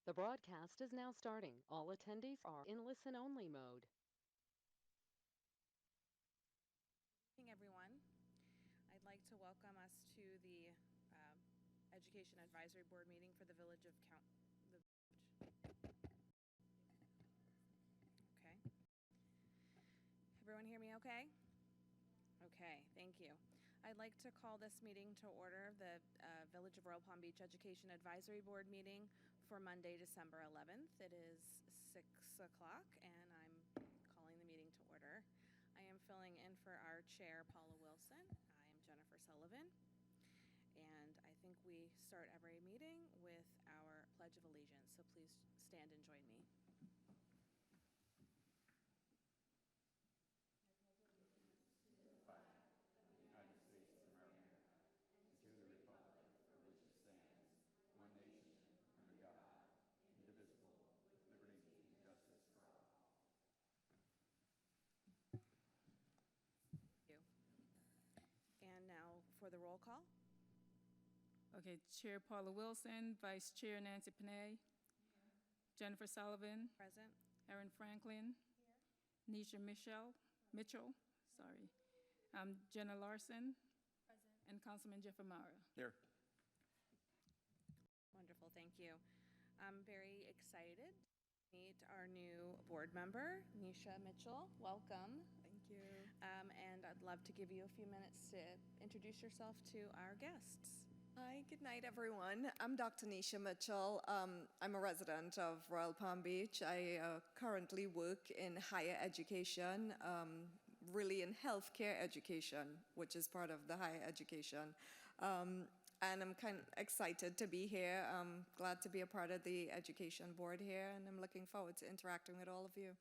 The broadcast is now starting. All attendees are in listen-only mode. Good evening, everyone. I'd like to welcome us to the Education Advisory Board meeting for the Village of Okay. Everyone hear me okay? Okay, thank you. I'd like to call this meeting to order, the Village of Royal Palm Beach Education Advisory Board meeting for Monday, December 11th. It is 6 o'clock, and I'm calling the meeting to order. I am filling in for our chair, Paula Wilson. I am Jennifer Sullivan. And I think we start every meeting with our Pledge of Allegiance, so please stand and join me. Thank you. And now for the roll call. Okay, Chair Paula Wilson, Vice Chair Nancy Panay, Jennifer Sullivan, Present. Erin Franklin, Nisha Mitchell, Jenna Larson, and Councilman Jeff Amara. Here. Wonderful, thank you. I'm very excited to meet our new board member, Nisha Mitchell. Welcome. Thank you. And I'd love to give you a few minutes to introduce yourself to our guests. Hi, good night, everyone. I'm Dr. Nisha Mitchell. I'm a resident of Royal Palm Beach. I currently work in higher education, really in healthcare education, which is part of the higher education. And I'm kind of excited to be here. I'm glad to be a part of the education board here, and I'm looking forward to interacting with all of you.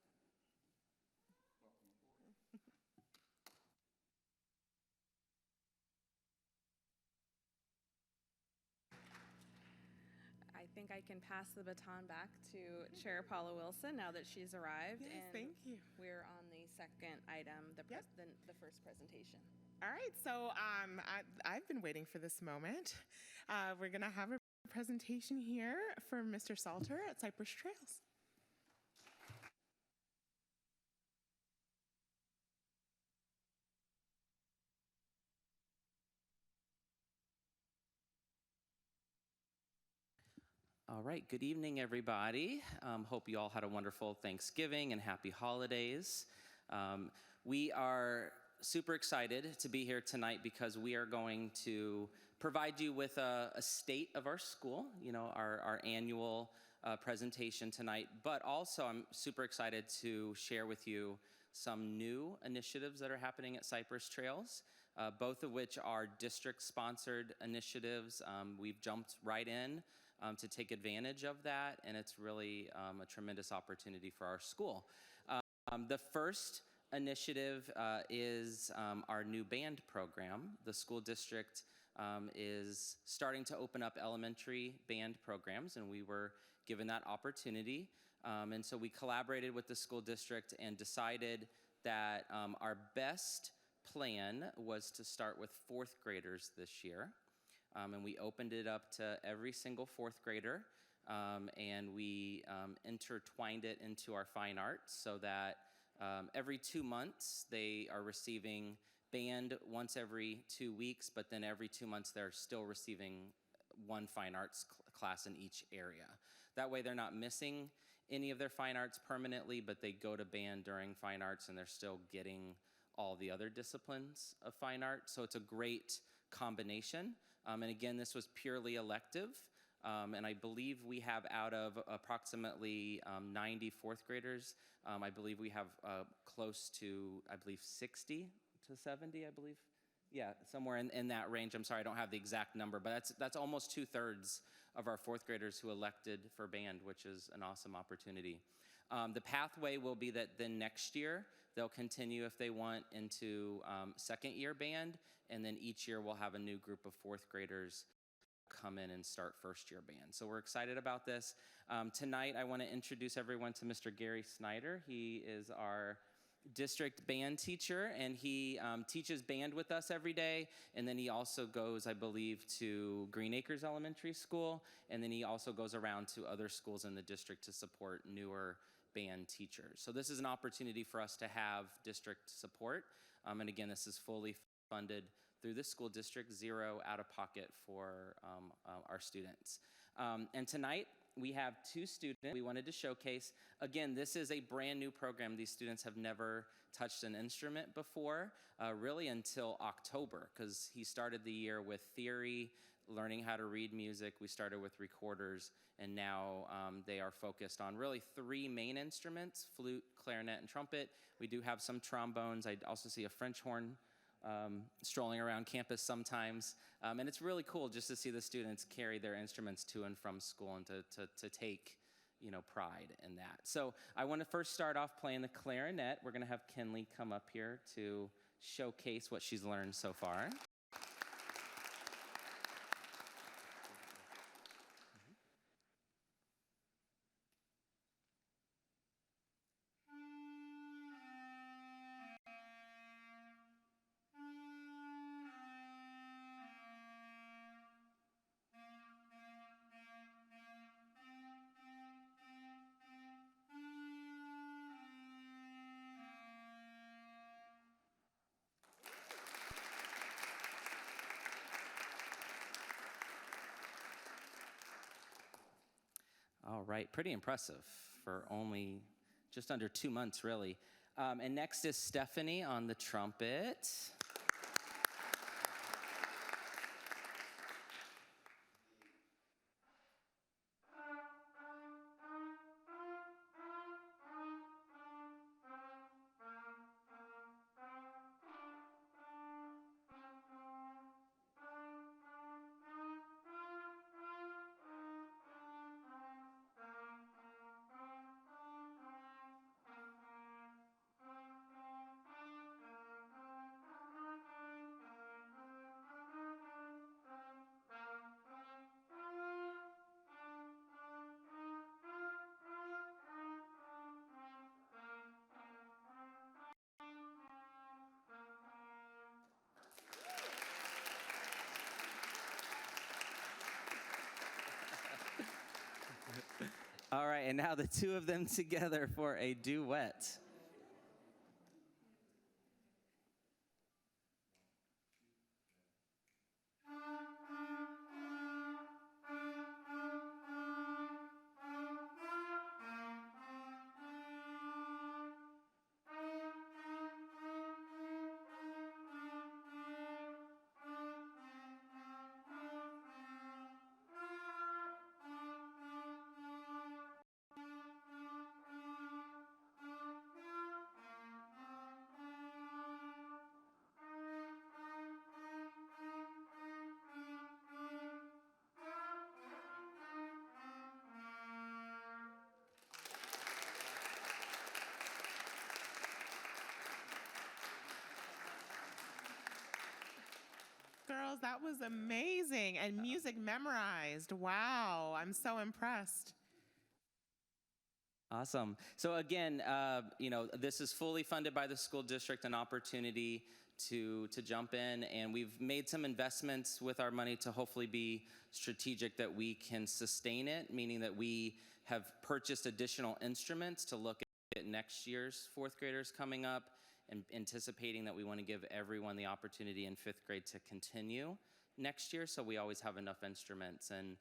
I think I can pass the baton back to Chair Paula Wilson now that she's arrived. Yes, and thank you. We're on the second item, Yep. the first presentation. All right, so I've been waiting for this moment. We're going to have a presentation here from Mr. Salter at Cypress Trails. All right, good evening, everybody. Hope you all had a wonderful Thanksgiving and happy holidays. We are super excited to be here tonight because we are going to provide you with a state of our school, our annual presentation tonight, but also I'm super excited to share with you some new initiatives that are happening at Cypress Trails, both of which are district-sponsored initiatives. We've jumped right in to take advantage of that, and it's really a tremendous opportunity for our school. The first initiative is our new band program. The school district is starting to open up elementary band programs, and we were given that opportunity. And so we collaborated with the school district and decided that our best plan was to start with fourth graders this year. And we opened it up to every single fourth grader, and we intertwined it into our fine arts so that every 2 months they are receiving band once every 2 weeks, but then every 2 months they're still receiving one fine arts class in each area. That way they're not missing any of their fine arts permanently, but they go to band during fine arts and they're still getting all the other disciplines of fine art. So it's a great combination. And again, this was purely elective. And I believe we have out of approximately 90 fourth graders, I believe we have close to, 60 to 70, I believe. Yeah, somewhere in that range. I'm sorry, I don't have the exact number, but that's almost 2/3 of our fourth graders who elected for band, which is an awesome opportunity. The pathway will be that then next year, they'll continue if they want into second year band, and then each year we'll have a new group of fourth graders come in and start first year band. So we're excited about this. Tonight I want to introduce everyone to Mr. Gary Snyder. He is our district band teacher, and he teaches band with us every day. And then he also goes, I believe, to Green Acres Elementary School, and then he also goes around to other schools in the district to support newer band teachers. So this is an opportunity for us to have district support. And again, this is fully funded through the school district, zero out of pocket for our students. And tonight, we have 2 students we wanted to showcase. Again, this is a brand new program. These students have never touched an instrument before, really until October, because he started the year with theory, learning how to read music. We started with recorders, and now they are focused on really 3 main instruments: flute, clarinet, and trumpet. We do have some trombones. I also see a French horn strolling around campus sometimes. And it's really cool just to see the students carry their instruments to and from school and to take, pride in that. So I want to first start off playing the clarinet. We're going to have Kinley come up here to showcase what she's learned so far. All right, pretty impressive for only just under 2 months, really. And next is Stephanie on the trumpet. All right, and now the 2 of them together for a duet. Girls, that was amazing. And music memorized. Wow, I'm so impressed. Awesome. So again, this is fully funded by the school district, an opportunity to jump in, and we've made some investments with our money to hopefully be strategic that we can sustain it, meaning that we have purchased additional instruments to look at next year's 4th graders coming up, and anticipating that we want to give everyone the opportunity in 5th grade to continue next year, so we always have enough instruments, and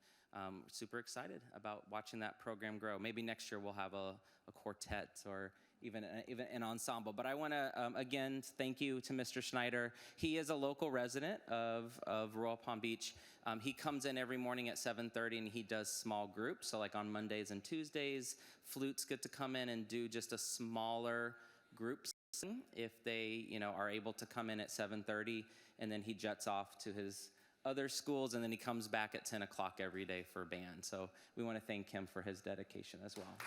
super excited about watching that program grow. Maybe next year we'll have a quartet or even an ensemble. But I want to, again, thank you to Mr. Schneider. He is a local resident of Royal Palm Beach. He comes in every morning at 7:30 and he does small groups. So like on Mondays and Tuesdays, flutes get to come in and do just a smaller group if they are able to come in at 7:30, and then he jets off to his other schools, and then he comes back at 10 o'clock every day for band. So we want to thank him for his dedication as well.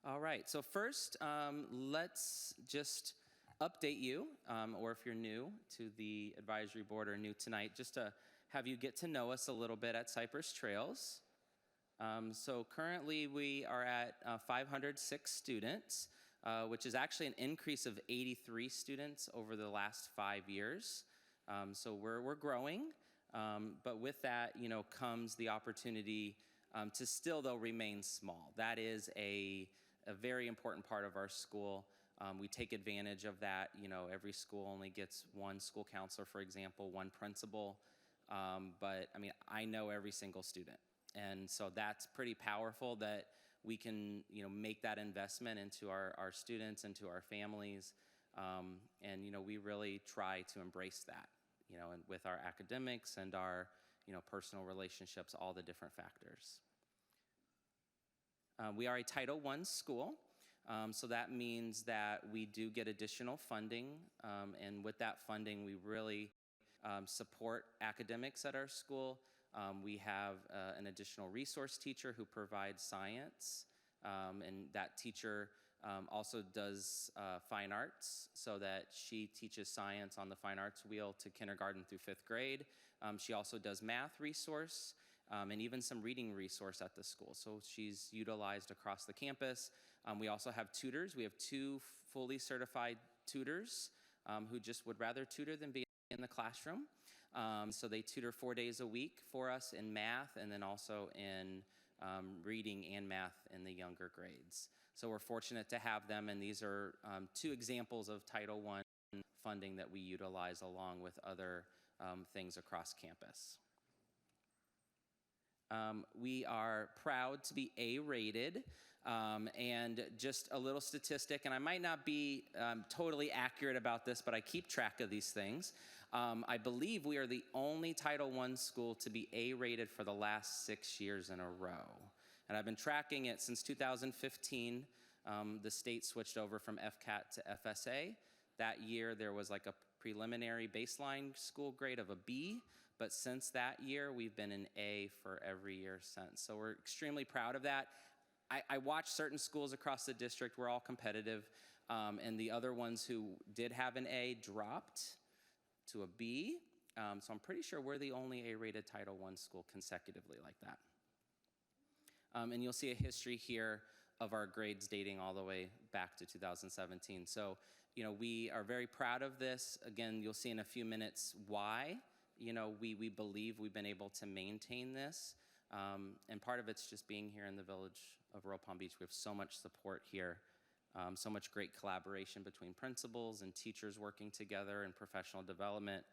All right, so first, let's just update you, or if you're new to the advisory board or new tonight, just to have you get to know us a little bit at Cypress Trails. So currently we are at 506 students, which is actually an increase of 83 students over the last 5 years. So we're growing, but with that, comes the opportunity to still, though, remain small. That is a very important part of our school. We take advantage of that. Every school only gets one school counselor, for example, one principal. But I know every single student. And so that's pretty powerful that we can, make that investment into our students, into our families. And, we really try to embrace that, and with our academics and our, personal relationships, all the different factors. We are a Title I school. So that means that we do get additional funding. And with that funding, we really support academics at our school. We have an additional resource teacher who provides science, and that teacher also does fine arts, so that she teaches science on the fine arts wheel to kindergarten through 5th grade. She also does math resource and even some reading resource at the school. So she's utilized across the campus. We also have tutors. We have 2 fully certified tutors who just would rather tutor than be in the classroom. So they tutor 4 days a week for us in math, and then also in reading and math in the younger grades. So we're fortunate to have them, and these are 2 examples of Title I funding that we utilize along with other things across campus. We are proud to be A-rated, and just a little statistic, and I might not be totally accurate about this, but I keep track of these things. I believe we are the only Title I school to be A-rated for the last 6 years in a row. And I've been tracking it since 2015. The state switched over from FCAT to FSA. That year, there was like a preliminary baseline school grade of a B, but since that year, we've been an A for every year since. So we're extremely proud of that. I watch certain schools across the district. We're all competitive, and the other ones who did have an A dropped to a B. So I'm pretty sure we're the only A-rated Title I school consecutively like that. And you'll see a history here of our grades dating all the way back to 2017. So, we are very proud of this. Again, you'll see in a few minutes why, we believe we've been able to maintain this. And part of it's just being here in the village of Royal Palm Beach. We have so much support here, so much great collaboration between principals and teachers working together in professional development,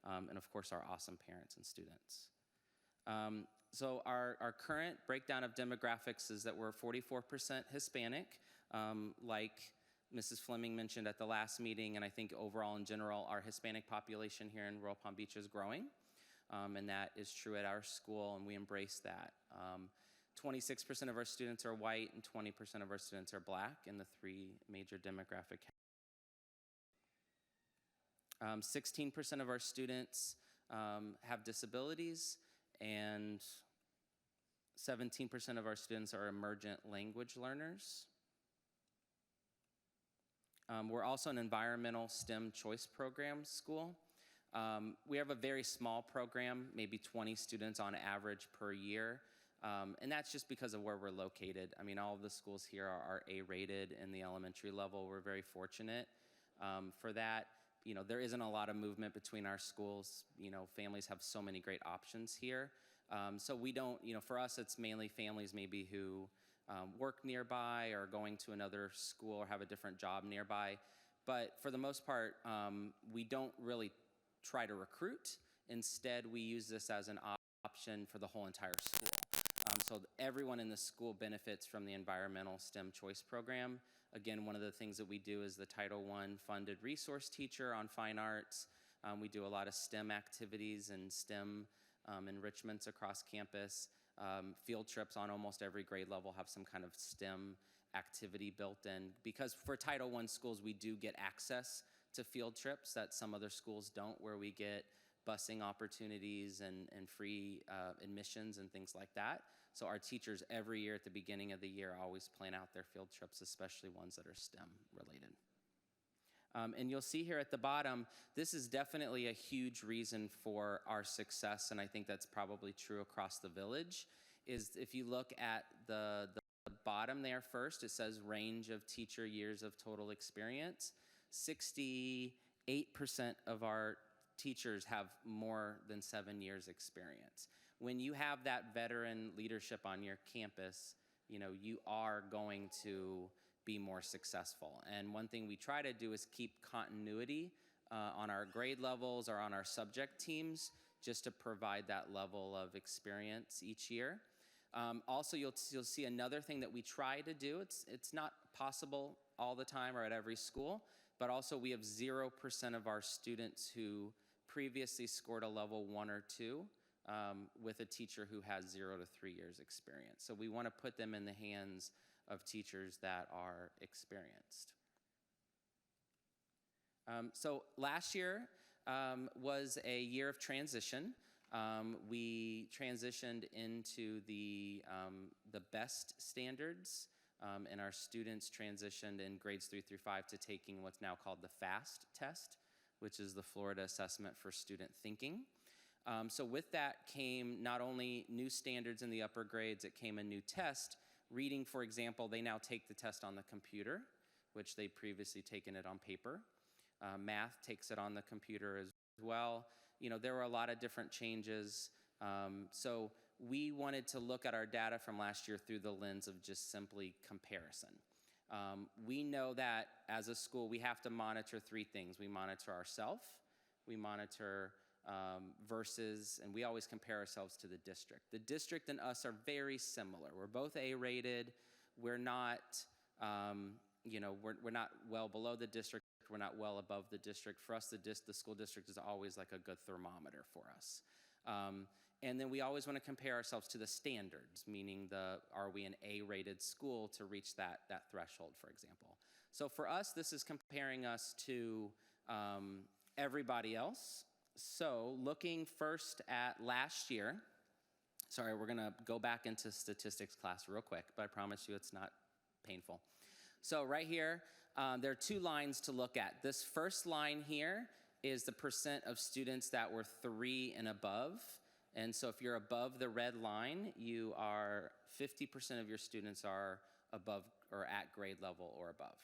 and of course our awesome parents and students. So our current breakdown of demographics is that we're 44% Hispanic, like Mrs. Fleming mentioned at the last meeting, and I think overall in general, our Hispanic population here in Royal Palm Beach is growing, and that is true at our school, and we embrace that. 26% of our students are white, and 20% of our students are black in the 3 major demographic categories. 16% of our students have disabilities, and 17% of our students are emergent language learners. We're also an environmental STEM choice program school. We have a very small program, maybe 20 students on average per year, and that's just because of where we're located. All of the schools here are A-rated in the elementary level. We're very fortunate for that. There isn't a lot of movement between our schools. Families have so many great options here. So we don't, for us, it's mainly families maybe who work nearby or going to another school or have a different job nearby. But for the most part, we don't really try to recruit. Instead, we use this as an option for the whole entire school. So everyone in the school benefits from the environmental STEM choice program. Again, one of the things that we do is the Title I funded resource teacher on fine arts. We do a lot of STEM activities and STEM enrichments across campus. Field trips on almost every grade level have some kind of STEM activity built in. Because for Title I schools, we do get access to field trips that some other schools don't, where we get busing opportunities and free admissions and things like that. So our teachers every year at the beginning of the year always plan out their field trips, especially ones that are STEM related. And you'll see here at the bottom, this is definitely a huge reason for our success, and I think that's probably true across the village, is if you look at the bottom there first, it says range of teacher years of total experience. 68% of our teachers have more than 7 years experience. When you have that veteran leadership on your campus, you are going to be more successful. And one thing we try to do is keep continuity on our grade levels or on our subject teams, just to provide that level of experience each year. Also, you'll see another thing that we try to do. It's not possible all the time or at every school, but also we have 0% of our students who previously scored a level 1 or 2 with a teacher who has 0 to 3 years experience. So we want to put them in the hands of teachers that are experienced. So last year was a year of transition. We transitioned into the BEST standards, and our students transitioned in grades 3 through 5 to taking what's now called the FAST test, which is the Florida Assessment for Student Thinking. So with that came not only new standards in the upper grades, it came a new test. Reading, for example, they now take the test on the computer, which they'd previously taken it on paper. Math takes it on the computer as well. There were a lot of different changes. So we wanted to look at our data from last year through the lens of just simply comparison. We know that as a school, we have to monitor 3 things. We monitor ourselves, we monitor versus, and we always compare ourselves to the district. The district and us are very similar. We're both A-rated. We're not, we're not well below the district. We're not well above the district. For us, the school district is always like a good thermometer for us. And then we always want to compare ourselves to the standards, meaning are we an A-rated school to reach that threshold, for example. So for us, this is comparing us to everybody else. So looking first at last year, sorry, we're going to go back into statistics class real quick, but I promise you it's not painful. So right here, there are 2 lines to look at. This first line here is the percent of students that were 3 and above. And so if you're above the red line, 50% of your students are above or at grade level or above.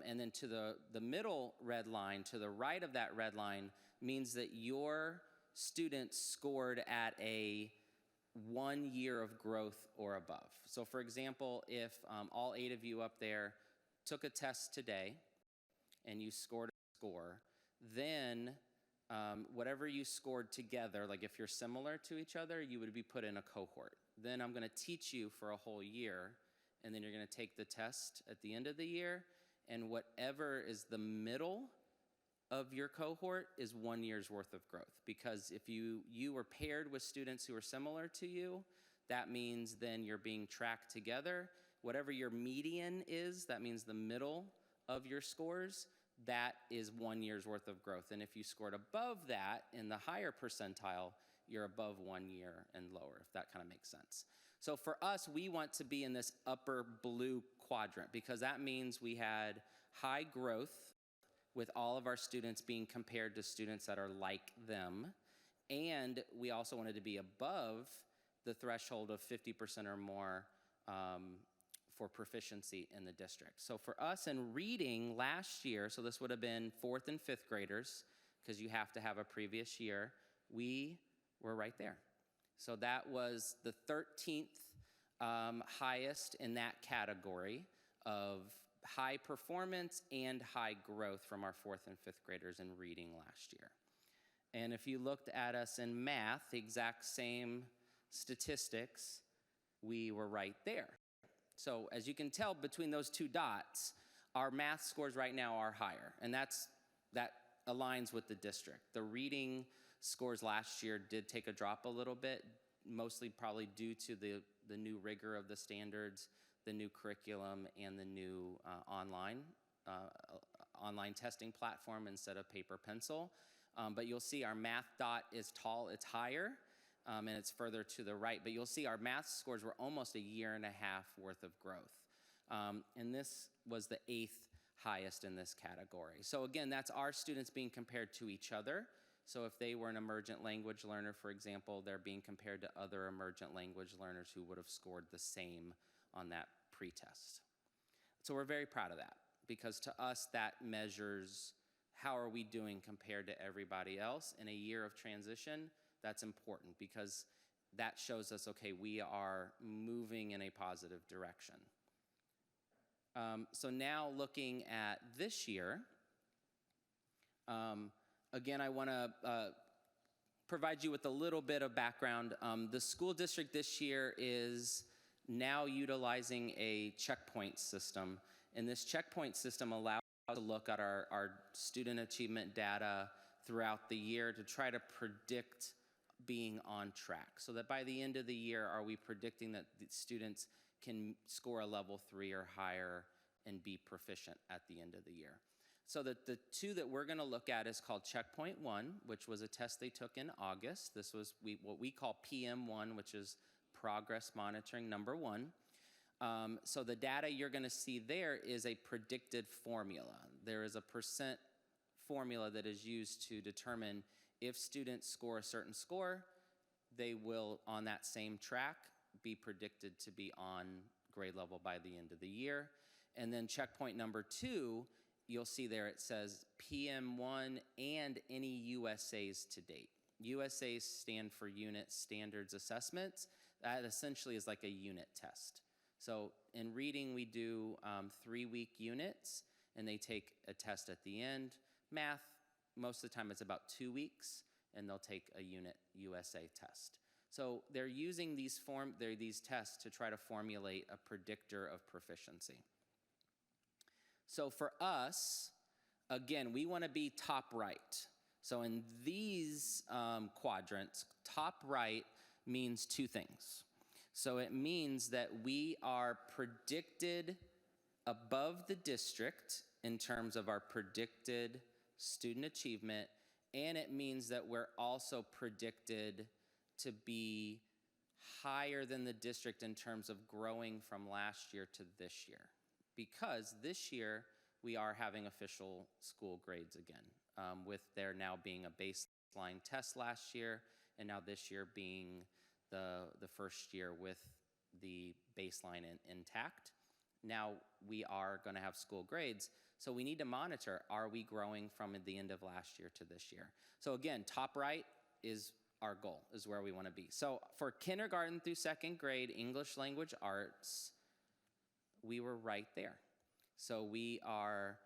And then to the middle red line, to the right of that red line, means that your students scored at a 1 year of growth or above. So for example, if all 8 of you up there took a test today and you scored a score, then whatever you scored together, like if you're similar to each other, you would be put in a cohort. Then I'm going to teach you for a whole year, and then you're going to take the test at the end of the year, and whatever is the middle of your cohort is 1 year's worth of growth. Because if you were paired with students who are similar to you, that means then you're being tracked together. Whatever your median is, that means the middle of your scores, that is 1 year's worth of growth. And if you scored above that in the higher percentile, you're above 1 year and lower, if that kind of makes sense. So for us, we want to be in this upper blue quadrant because that means we had high growth with all of our students being compared to students that are like them. And we also wanted to be above the threshold of 50% or more for proficiency in the district. So for us in reading last year, so this would have been 4th and 5th graders, because you have to have a previous year, we were right there. So that was the 13th highest in that category of high performance and high growth from our 4th and 5th graders in reading last year. And if you looked at us in math, the exact same statistics, we were right there. So as you can tell between those 2 dots, our math scores right now are higher, and that aligns with the district. The reading scores last year did take a drop a little bit, mostly probably due to the new rigor of the standards, the new curriculum, and the new online testing platform instead of paper pencil. But you'll see our math dot is tall, it's higher, and it's further to the right. But you'll see our math scores were almost a year and a half worth of growth. And this was the 8th highest in this category. So again, that's our students being compared to each other. So if they were an emergent language learner, for example, they're being compared to other emergent language learners who would have scored the same on that pretest. So we're very proud of that, because to us that measures how are we doing compared to everybody else. In a year of transition, that's important, because that shows us, okay, we are moving in a positive direction. So now looking at this year, again, I want to provide you with a little bit of background. The school district this year is now utilizing a checkpoint system, and this checkpoint system allows us to look at our student achievement data throughout the year to try to predict being on track, so that by the end of the year, are we predicting that the students can score a level 3 or higher and be proficient at the end of the year. So the two that we're going to look at is called Checkpoint 1, which was a test they took in August. This was what we call PM1, which is Progress Monitoring Number 1. So the data you're going to see there is a predicted formula. There is a percent formula that is used to determine if students score a certain score, they will, on that same track, be predicted to be on grade level by the end of the year. And then checkpoint number 2, you'll see there it says PM1 and any USAs to date. USAs stand for Unit Standards Assessments. That essentially is like a unit test. So in reading, we do 3-week units, and they take a test at the end. Math, most of the time it's about 2 weeks, and they'll take a unit USA test. So they're using these tests to try to formulate a predictor of proficiency. So for us, again, we want to be top right. So in these quadrants, top right means 2 things. So it means that we are predicted above the district in terms of our predicted student achievement, and it means that we're also predicted to be higher than the district in terms of growing from last year to this year. Because this year, we are having official school grades again, with there now being a baseline test last year, and now this year being the first year with the baseline intact. Now we are going to have school grades, so we need to monitor, are we growing from the end of last year to this year? So again, top right is our goal, is where we want to be. So for kindergarten through 2nd grade, English language arts, we were right there. So we are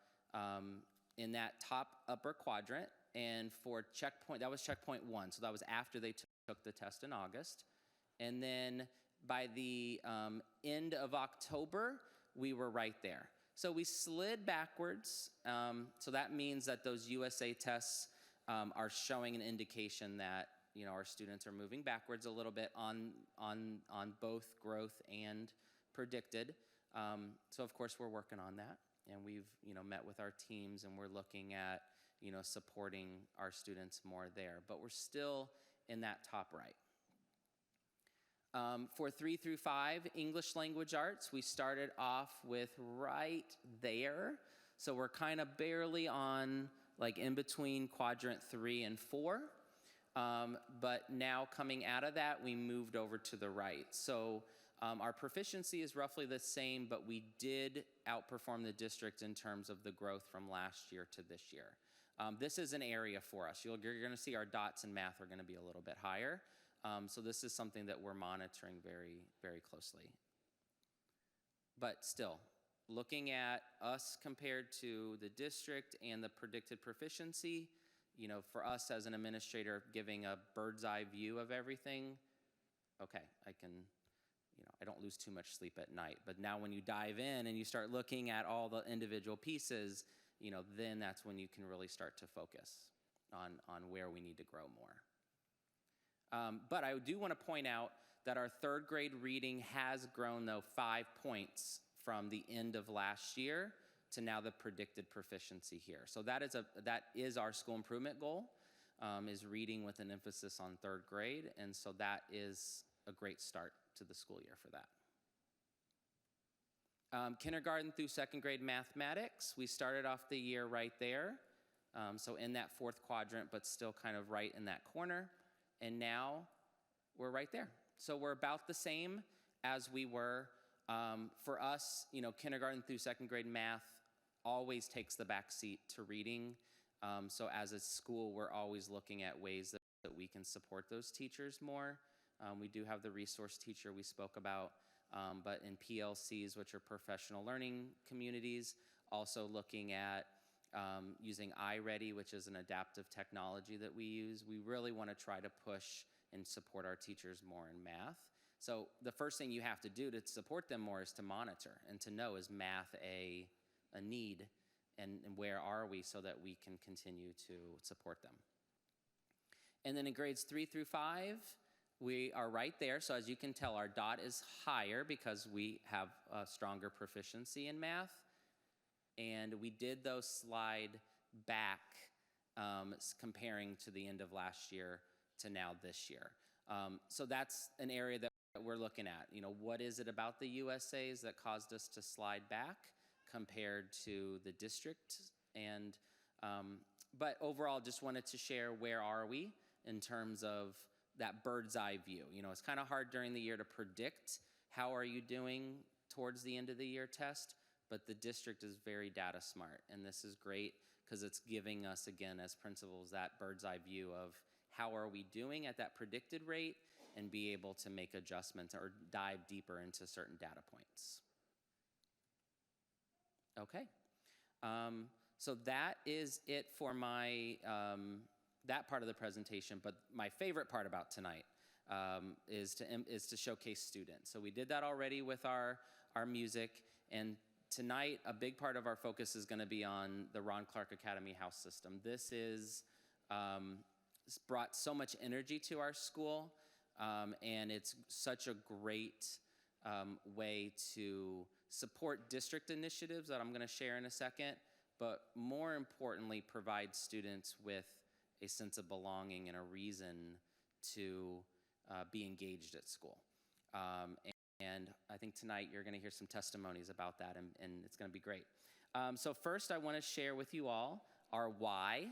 in that top upper quadrant, and for checkpoint, that was checkpoint 1, so that was after they took the test in August. And then by the end of October, we were right there. So we slid backwards, so that means that those USA tests are showing an indication that our students are moving backwards a little bit on both growth and predicted. So of course we're working on that, and we've met with our teams, and we're looking at supporting our students more there, but we're still in that top right. For 3 through 5 English language arts, we started off with right there, so we're kind of barely on, like, in between quadrant 3 and 4. But now coming out of that, we moved over to the right. So our proficiency is roughly the same, but we did outperform the district in terms of the growth from last year to this year. This is an area for us. You're going to see our dots in math are going to be a little bit higher. So this is something that we're monitoring very, very closely. But still, looking at us compared to the district and the predicted proficiency, for us as an administrator, giving a bird's eye view of everything, okay, I don't lose too much sleep at night. But now when you dive in and you start looking at all the individual pieces, then that's when you can really start to focus on where we need to grow more. But I do want to point out that our 3rd grade reading has grown, though, 5 points from the end of last year to now the predicted proficiency here. So that is our school improvement goal, is reading with an emphasis on 3rd grade, and so that is a great start to the school year for that. Kindergarten through 2nd grade mathematics, we started off the year right there. So in that fourth quadrant, but still kind of right in that corner. And now we're right there. So we're about the same as we were. For us, kindergarten through second grade math always takes the back seat to reading. So as a school, we're always looking at ways that we can support those teachers more. We do have the resource teacher we spoke about, but in PLCs, which are professional learning communities, also looking at using iReady, which is an adaptive technology that we use. We really want to try to push and support our teachers more in math. So the first thing you have to do to support them more is to monitor and to know, is math a need, and where are we, so that we can continue to support them. And then in grades 3 through 5, we are right there. So as you can tell, our dot is higher because we have a stronger proficiency in math. And we did those slide back, comparing to the end of last year to now this year. So that's an area that we're looking at. What is it about the USAs that caused us to slide back compared to the district? And but overall, just wanted to share, where are we in terms of that bird's eye view. It's kind of hard during the year to predict how are you doing towards the end of the year test, but the district is very data smart, and this is great because it's giving us, again, as principals, that bird's eye view of how are we doing at that predicted rate, and be able to make adjustments or dive deeper into certain data points. Okay, so that is it for my that part of the presentation. But my favorite part about tonight is to showcase students. So we did that already with our music, and tonight a big part of our focus is going to be on the Ron Clark Academy House System. This is it's brought so much energy to our school, and it's such a great way to support district initiatives that I'm going to share in a second, but more importantly, provide students with a sense of belonging and a reason to be engaged at school. And I think tonight you're going to hear some testimonies about that, and it's going to be great. So first, I want to share with you all our why.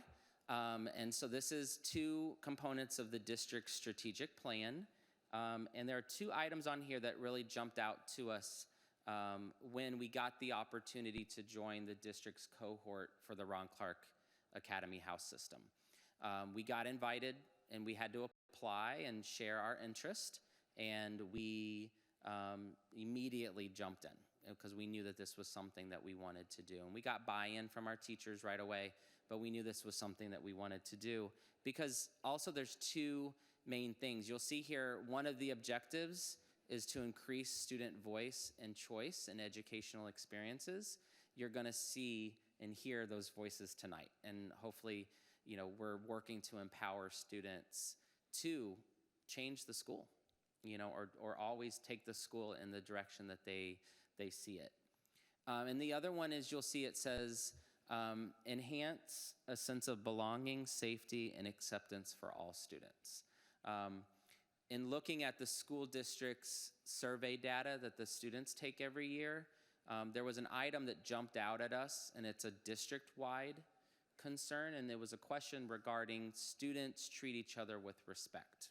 And so this is 2 components of the district's strategic plan. And there are 2 items on here that really jumped out to us when we got the opportunity to join the district's cohort for the Ron Clark Academy House System. We got invited, and we had to apply and share our interest, and we immediately jumped in because we knew that this was something that we wanted to do. And we got buy-in from our teachers right away, but we knew this was something that we wanted to do because also there's 2 main things. You'll see here, one of the objectives is to increase student voice and choice in educational experiences. You're going to see and hear those voices tonight, and hopefully, we're working to empower students to change the school, or always take the school in the direction that they see it. And the other one is, you'll see it says, enhance a sense of belonging, safety, and acceptance for all students. In looking at the school district's survey data that the students take every year, there was an item that jumped out at us, and it's a district-wide concern, and there was a question regarding students treat each other with respect.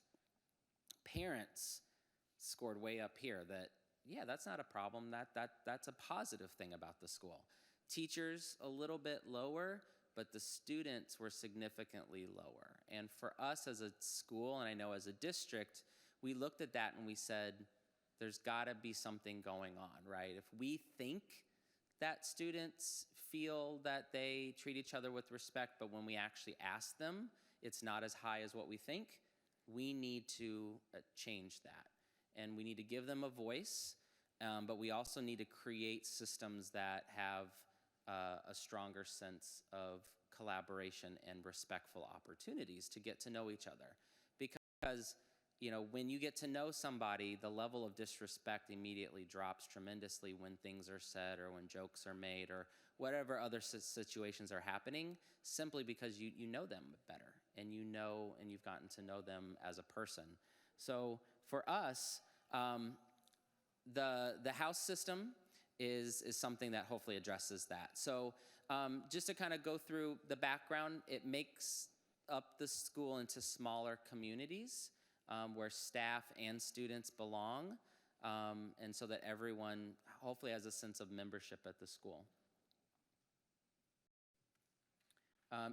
Parents scored way up here that, yeah, that's not a problem, that's a positive thing about the school. Teachers a little bit lower, but the students were significantly lower. And for us as a school, and I know as a district, we looked at that and we said, there's gotta be something going on, right? If we think that students feel that they treat each other with respect, but when we actually ask them, it's not as high as what we think, we need to change that. And we need to give them a voice, but we also need to create systems that have a stronger sense of collaboration and respectful opportunities to get to know each other. Because, when you get to know somebody, the level of disrespect immediately drops tremendously when things are said or when jokes are made or whatever other situations are happening, simply because you know them better and you've gotten to know them as a person. So for us, the house system is something that hopefully addresses that. So just to kind of go through the background, it makes up the school into smaller communities where staff and students belong, and so that everyone hopefully has a sense of membership at the school.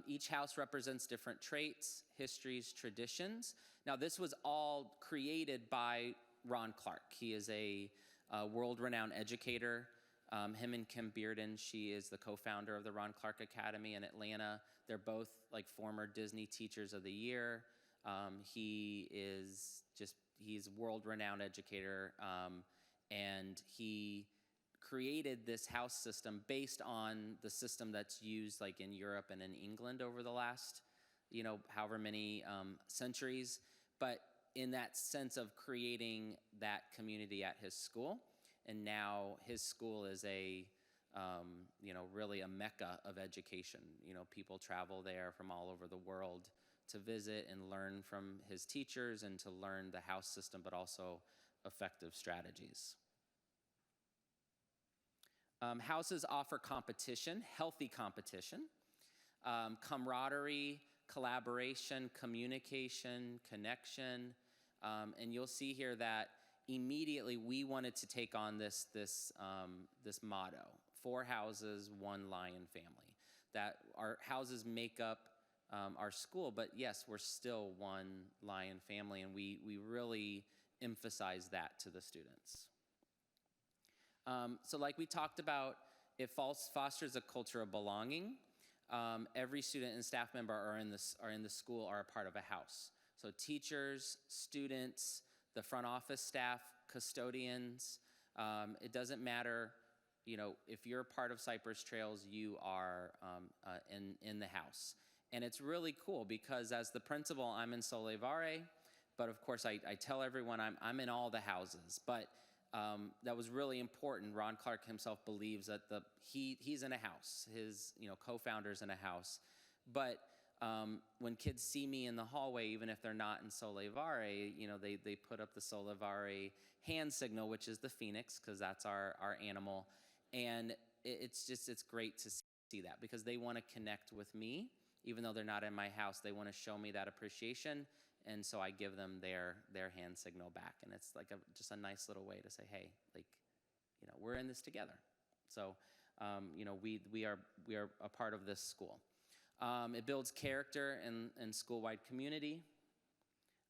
Each house represents different traits, histories, traditions. Now, this was all created by Ron Clark. He is a world-renowned educator. Him and Kim Bearden, she is the co-founder of the Ron Clark Academy in Atlanta. They're both like former Disney Teachers of the Year. He's world-renowned educator, and he created this house system based on the system that's used like in Europe and in England over the last, however many centuries. But in that sense of creating that community at his school, and now his school is really a mecca of education. People travel there from all over the world to visit and learn from his teachers and to learn the house system, but also effective strategies. Houses offer competition, healthy competition, camaraderie, collaboration, communication, connection, and you'll see here that immediately we wanted to take on this motto: 4 houses, 1 lion family. That our houses make up our school, but yes, we're still 1 lion family, and we really emphasize that to the students. So like we talked about, it fosters a culture of belonging. Every student and staff member are in the school are a part of a house. So teachers, students, the front office staff, custodians, it doesn't matter, if you're a part of Cypress Trails, you are in the house. And it's really cool because as the principal, I'm in Solevare, but of course I tell everyone I'm in all the houses. But that was really important. Ron Clark himself believes that he's in a house. His co-founder's in a house. But when kids see me in the hallway, even if they're not in Solevare, they put up the Solevare hand signal, which is the phoenix, because that's our animal. And it's great to see that because they want to connect with me, even though they're not in my house. They want to show me that appreciation. And so I give them their hand signal back. And it's like just a nice little way to say, hey, we're in this together. So, we are a part of this school. It builds character and school-wide community.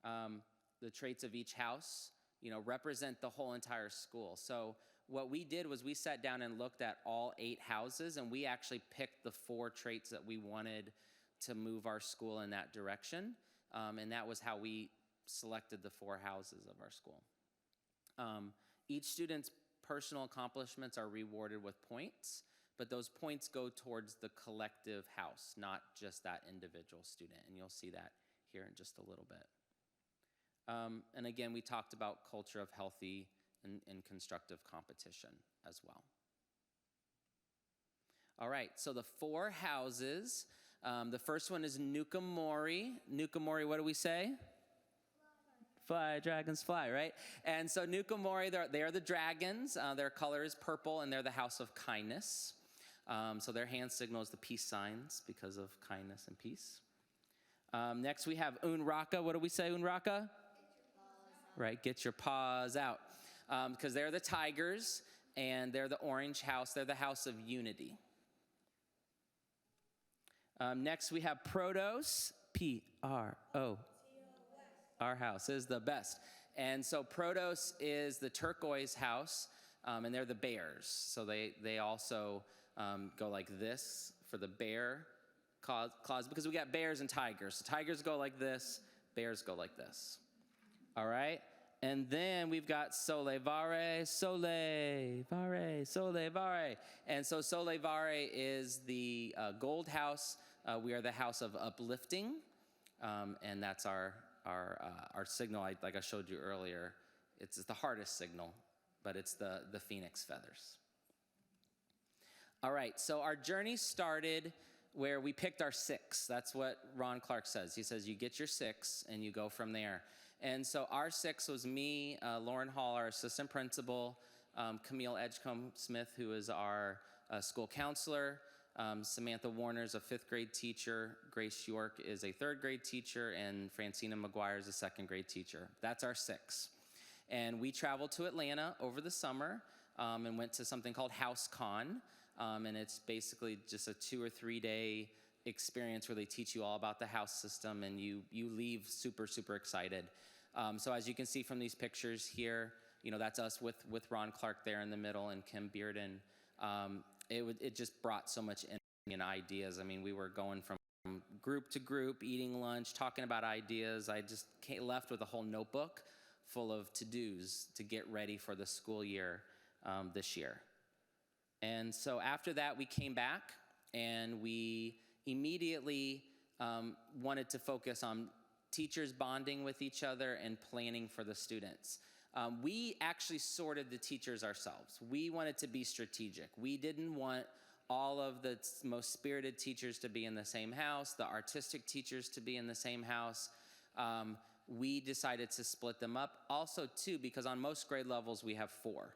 The traits of each house, represent the whole entire school. So what we did was we sat down and looked at all 8 houses, and we actually picked the 4 traits that we wanted to move our school in that direction. And that was how we selected the 4 houses of our school. Each student's personal accomplishments are rewarded with points, but those points go towards the collective house, not just that individual student. And you'll see that here in just a little bit. And again, we talked about culture of healthy and constructive competition as well. All right, so the 4 houses. The first one is Nuka Mori. Nuka Mori, what do we say? Fly, dragons fly, right? And so Nuka Mori, they are the dragons. Their color is purple, and they're the house of kindness. So their hand signal is the peace signs because of kindness and peace. Next, we have Unraka. What do we say, Unraka? Right, get your paws out. Because they're the tigers, and they're the orange house. They're the house of unity. Next, we have Protos, P-R-O. Our house is the best. And so Protos is the turquoise house, and they're the bears. So they also go like this for the bear claws, because we got bears and tigers. So tigers go like this, bears go like this. All right? And then we've got Solevare. And so Solevare is the gold house. We are the house of uplifting, and that's our signal. Like I showed you earlier, it's the hardest signal, but it's the phoenix feathers. All right, so our journey started where we picked our 6. That's what Ron Clark says. He says you get your 6 and you go from there. And so our 6 was me, Lauren Hall, our assistant principal, Camille Edgecombe Smith, who is our school counselor, Samantha Warner is a 5th grade teacher. Grace York is a 3rd grade teacher, and Francina McGuire is a 2nd grade teacher. That's our 6. And we traveled to Atlanta over the summer and went to something called HouseCon. And it's basically just a 2 or 3 day experience where they teach you all about the house system, and you leave super, super excited. So as you can see from these pictures here, that's us with Ron Clark there in the middle and Kim Bearden. It just brought so much energy and ideas. I mean, we were going from group to group, eating lunch, talking about ideas. I just left with a whole notebook full of to-dos to get ready for the school year this year. And so after that, we came back and we immediately wanted to focus on teachers bonding with each other and planning for the students. We actually sorted the teachers ourselves. We wanted to be strategic. We didn't want all of the most spirited teachers to be in the same house, the artistic teachers to be in the same house. We decided to split them up. Also, too, because on most grade levels, we have 4.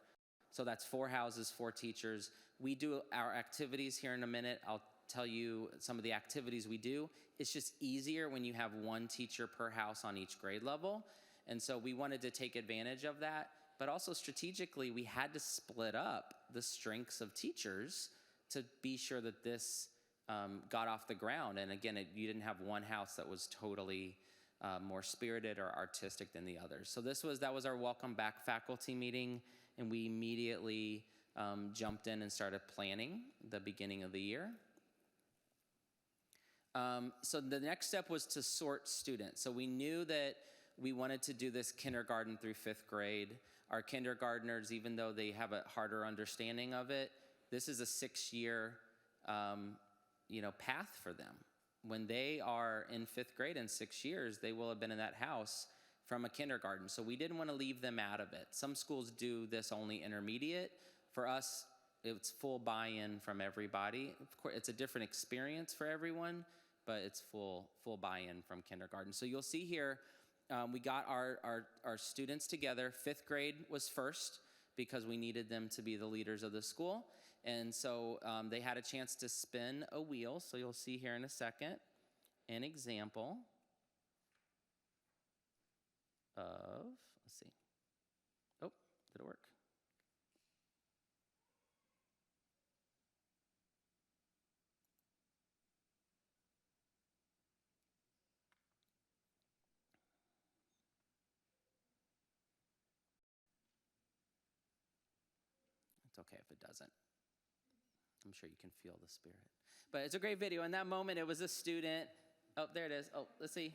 So that's 4 houses, 4 teachers. We do our activities here in a minute. I'll tell you some of the activities we do. It's just easier when you have 1 teacher per house on each grade level. And so we wanted to take advantage of that. But also strategically, we had to split up the strengths of teachers to be sure that this got off the ground. And again, you didn't have one house that was totally more spirited or artistic than the others. So that was our welcome back faculty meeting, and we immediately jumped in and started planning the beginning of the year. So the next step was to sort students. So we knew that we wanted to do this kindergarten through 5th grade. Our kindergartners, even though they have a harder understanding of it, this is a 6-year path for them. When they are in 5th grade in 6 years, they will have been in that house from a kindergarten. So we didn't want to leave them out of it. Some schools do this only intermediate. For us, it's full buy-in from everybody. Of course, it's a different experience for everyone, but it's full buy-in from kindergarten. So you'll see here, we got our students together. 5th grade was first because we needed them to be the leaders of the school. And so they had a chance to spin a wheel. So you'll see here in a second an example of, let's see. Oh, did it work? It's okay if it doesn't. I'm sure you can feel the spirit. But it's a great video. In that moment, it was a student. Oh, there it is. Oh, let's see.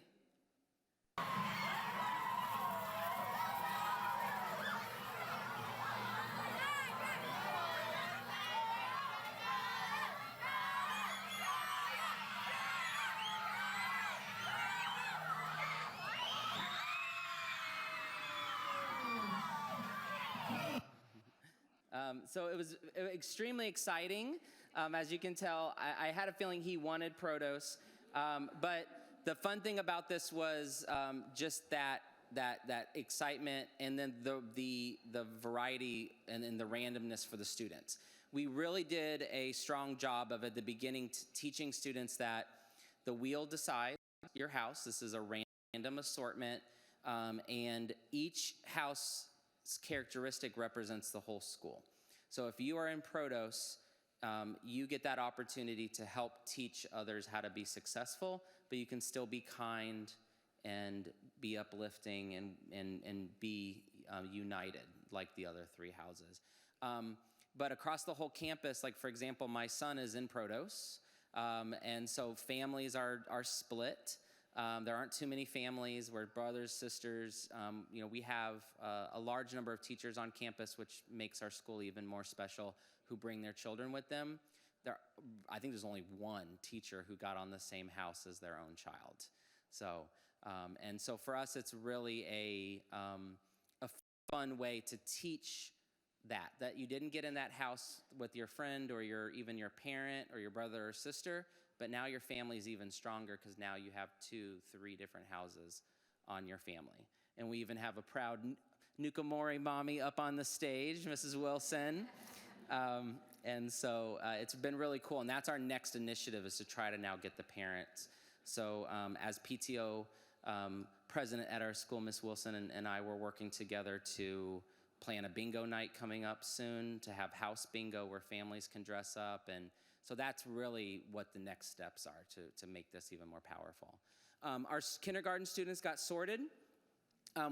So it was extremely exciting. As you can tell, I had a feeling he wanted Protos. But the fun thing about this was just that excitement, and then the variety and the randomness for the students. We really did a strong job of at the beginning teaching students that the wheel decides your house. This is a random assortment, and each house's characteristic represents the whole school. So if you are in Protos, you get that opportunity to help teach others how to be successful, but you can still be kind and be uplifting and be united like the other 3 houses. But across the whole campus, like for example, my son is in Protos, and so families are split. There aren't too many families. We're brothers, sisters. We have a large number of teachers on campus, which makes our school even more special, who bring their children with them. I think there's only 1 teacher who got on the same house as their own child. So, and so for us, it's really a fun way to teach that you didn't get in that house with your friend or even your parent or your brother or sister, but now your family's even stronger because now you have 2, 3 different houses on your family. And we even have a proud Nuka Mori mommy up on the stage, Mrs. Wilson. And so it's been really cool. And that's our next initiative, is to try to now get the parents. So as PTO president at our school, Miss Wilson and I were working together to plan a bingo night coming up soon, to have house bingo where families can dress up. And so that's really what the next steps are to make this even more powerful. Our kindergarten students got sorted.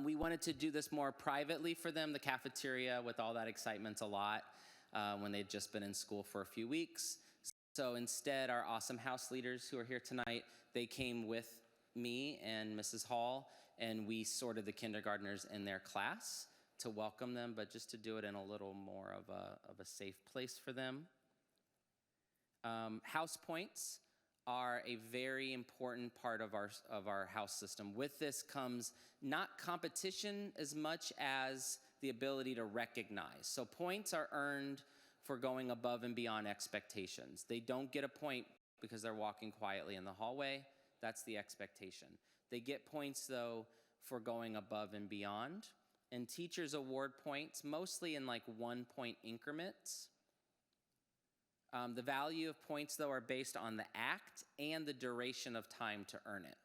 We wanted to do this more privately for them. The cafeteria with all that excitement's a lot when they'd just been in school for a few weeks. So instead, our awesome house leaders who are here tonight, they came with me and Mrs. Hall, and we sorted the kindergartners in their class to welcome them, but just to do it in a little more of a safe place for them. House points are a very important part of our house system. With this comes not competition as much as the ability to recognize. So points are earned for going above and beyond expectations. They don't get a point because they're walking quietly in the hallway. That's the expectation. They get points, though, for going above and beyond. And teachers award points mostly in like 1-point increments. The value of points, though, are based on the act and the duration of time to earn it.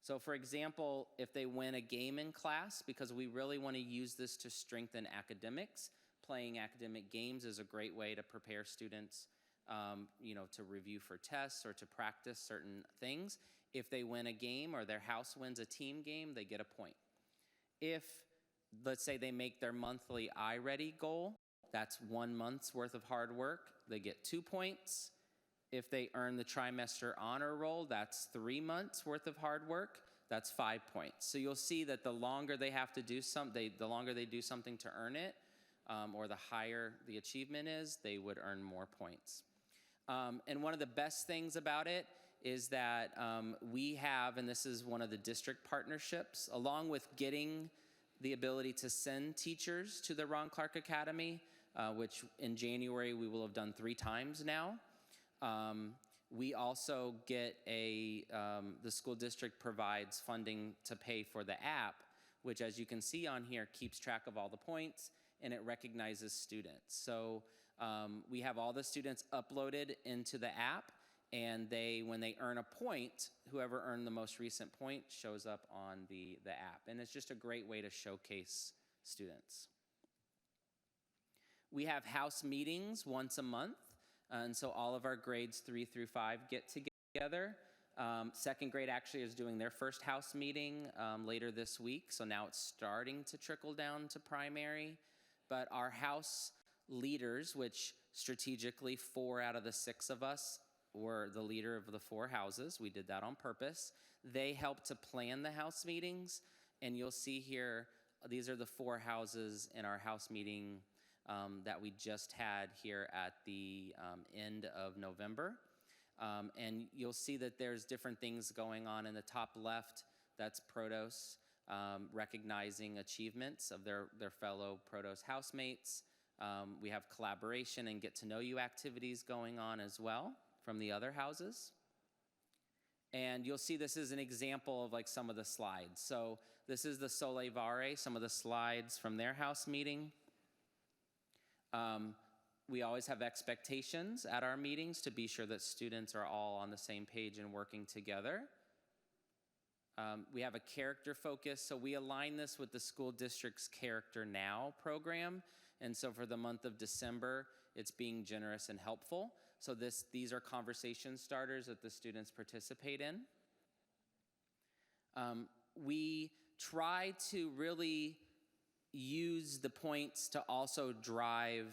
So, for example, if they win a game in class, because we really want to use this to strengthen academics, playing academic games is a great way to prepare students, to review for tests or to practice certain things. If they win a game or their house wins a team game, they get a point. If, let's say, they make their monthly iReady goal, that's 1 month's worth of hard work, they get 2 points. If they earn the trimester honor roll, that's 3 months worth of hard work, that's 5 points. So you'll see that the longer they have to do something, the longer they do something to earn it, or the higher the achievement is, they would earn more points. And one of the best things about it is that we have, and this is one of the district partnerships, along with getting the ability to send teachers to the Ron Clark Academy, which in January we will have done 3 times now. We also get the school district provides funding to pay for the app, which, as you can see on here, keeps track of all the points and it recognizes students. So we have all the students uploaded into the app, and when they earn a point, whoever earned the most recent point shows up on the app. And it's just a great way to showcase students. We have house meetings once a month, and so all of our grades 3 through 5 get together. Second grade actually is doing their first house meeting later this week, so now it's starting to trickle down to primary. But our house leaders, which strategically 4 out of the 6 of us were the leader of the 4 houses. We did that on purpose. They helped to plan the house meetings, and you'll see here, these are the 4 houses in our house meeting that we just had here at the end of November. And you'll see that there's different things going on in the top left. That's Protos recognizing achievements of their fellow Protos housemates. We have collaboration and get to know you activities going on as well from the other houses. And you'll see this is an example of like some of the slides. So this is the Sole Vare, some of the slides from their house meeting. We always have expectations at our meetings to be sure that students are all on the same page and working together. We have a character focus, so we align this with the school district's Character Now program. And so for the month of December, it's being generous and helpful. So these are conversation starters that the students participate in. We try to really use the points to also drive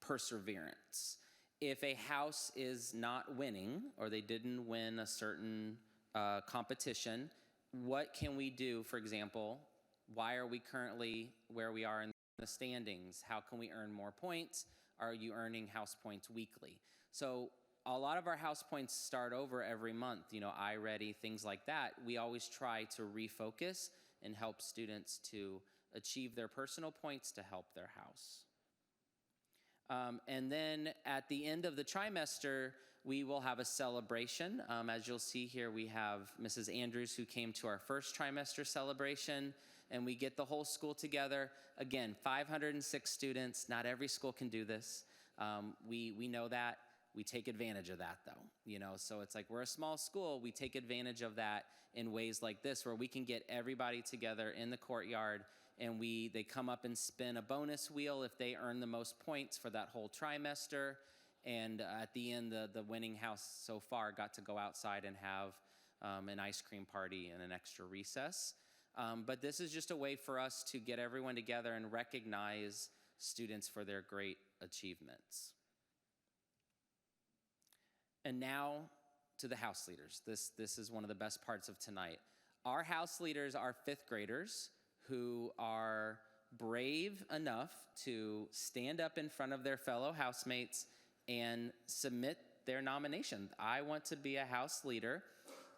perseverance. If a house is not winning, or they didn't win a certain competition, what can we do, for example? Why are we currently where we are in the standings? How can we earn more points? Are you earning house points weekly? So a lot of our house points start over every month, iReady, things like that. We always try to refocus and help students to achieve their personal points to help their house. And then at the end of the trimester, we will have a celebration. As you'll see here, we have Mrs. Andrews, who came to our first trimester celebration, and we get the whole school together. Again, 506 students. Not every school can do this. We know that. We take advantage of that, though. So it's like we're a small school. We take advantage of that in ways like this, where we can get everybody together in the courtyard, and they come up and spin a bonus wheel if they earn the most points for that whole trimester. And at the end, the winning house so far got to go outside and have an ice cream party and an extra recess. But this is just a way for us to get everyone together and recognize students for their great achievements. And now to the house leaders. This is one of the best parts of tonight. Our house leaders are fifth graders who are brave enough to stand up in front of their fellow housemates and submit their nomination. I want to be a house leader.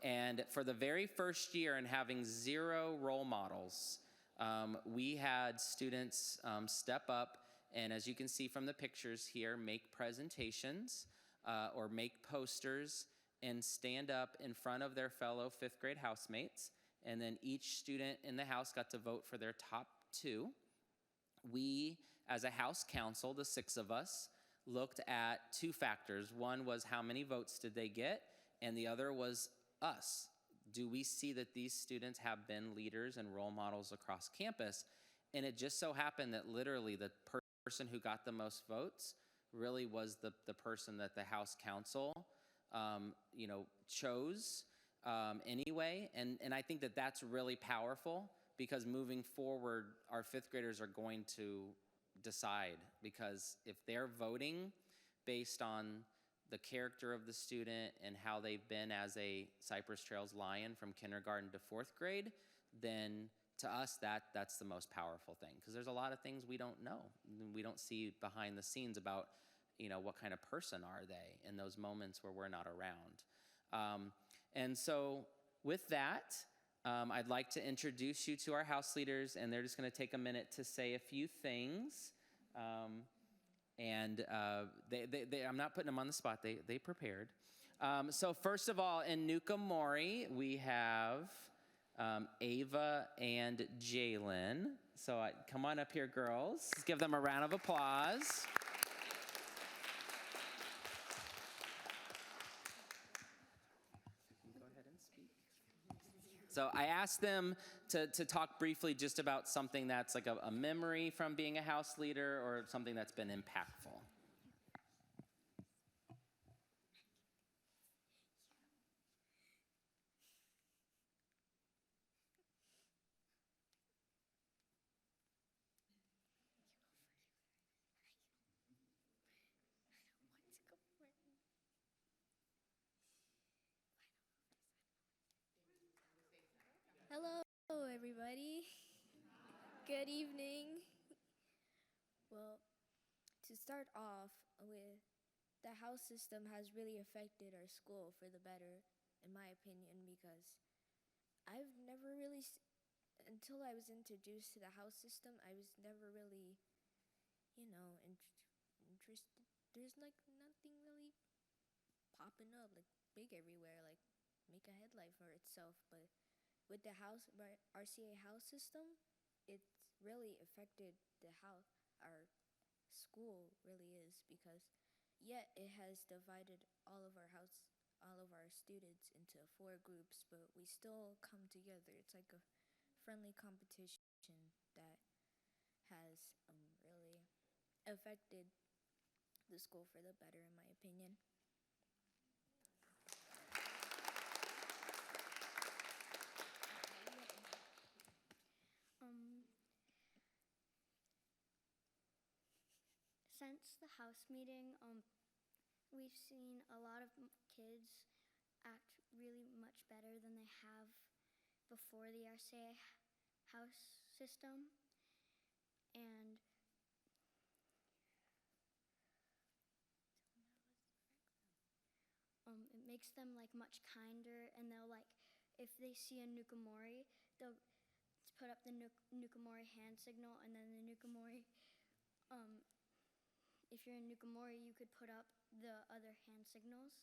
And for the very first year, and having 0 role models, we had students step up, and as you can see from the pictures here, make presentations or make posters and stand up in front of their fellow fifth grade housemates. And then each student in the house got to vote for their top 2. We, as a house council, the 6 of us, looked at 2 factors. One was how many votes did they get, and the other was us. Do we see that these students have been leaders and role models across campus? And it just so happened that literally the person who got the most votes really was the person that the house council chose anyway. And I think that that's really powerful, because moving forward, our fifth graders are going to decide, because if they're voting based on the character of the student and how they've been as a Cypress Trails Lion from kindergarten to 4th grade, then to us that's the most powerful thing, because there's a lot of things we don't know. We don't see behind the scenes about what kind of person are they in those moments where we're not around. And so with that, I'd like to introduce you to our house leaders, and they're just going to take a minute to say a few things. I'm not putting them on the spot. They prepared. So first of all, in Nuka Mori, we have Ava and Jalen. So come on up here, girls. Let's give them a round of applause. So I asked them to talk briefly just about something that's like a memory from being a house leader, or something that's been impactful. Hello, everybody. Good evening. Well, to start off with, the house system has really affected our school for the better, in my opinion, because I've never really, until I was introduced to the house system, I was never really, interested. There's like nothing really popping up, like big everywhere, like make a headlight for itself, but with the RCA house system, it's really affected our school really is, because yet it has divided all of our students into 4 groups, but we still come together. It's like a friendly competition that has really affected the school for the better, in my opinion. Since the house meeting, we've seen a lot of kids act really much better than they have before the RCA house system, and it makes them like much kinder, and they'll like, if they see a Nuka Mori, they'll put up the Nuka Mori hand signal, and then the Nuka Mori, if you're in Nuka Mori, you could put up the other hand signals.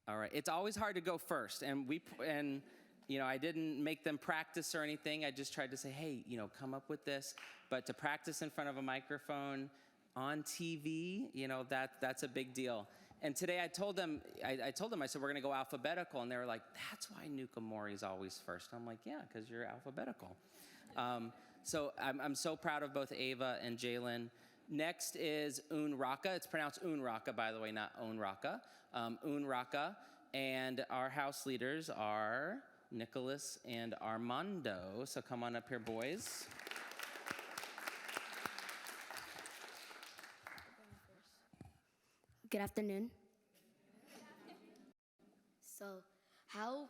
All right. It's always hard to go first, and I didn't make them practice or anything. I just tried to say, hey, come up with this. But to practice in front of a microphone on TV, that's a big deal. And today I told them, I said, we're going to go alphabetical. And they were like, that's why Nuka Mori's always first. I'm like, yeah, because you're alphabetical. So I'm so proud of both Ava and Jalen. Next is Unraka. It's pronounced Unraka, by the way, not Onraka. Unraka. And our house leaders are Nicholas and Armando. So come on up here, boys. Good afternoon. So, how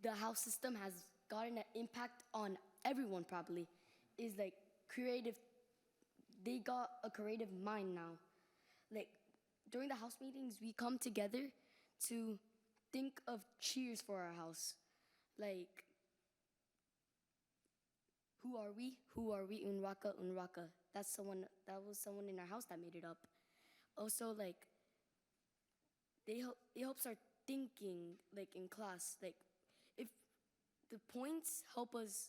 the house system has gotten an impact on everyone probably is like creative. They got a creative mind now. Like during the house meetings, we come together to think of cheers for our house. Like, who are we? Who are we? Unraka, Unraka. That was someone in our house that made it up. Also, like, it helps our thinking, like in class. Like, if the points help us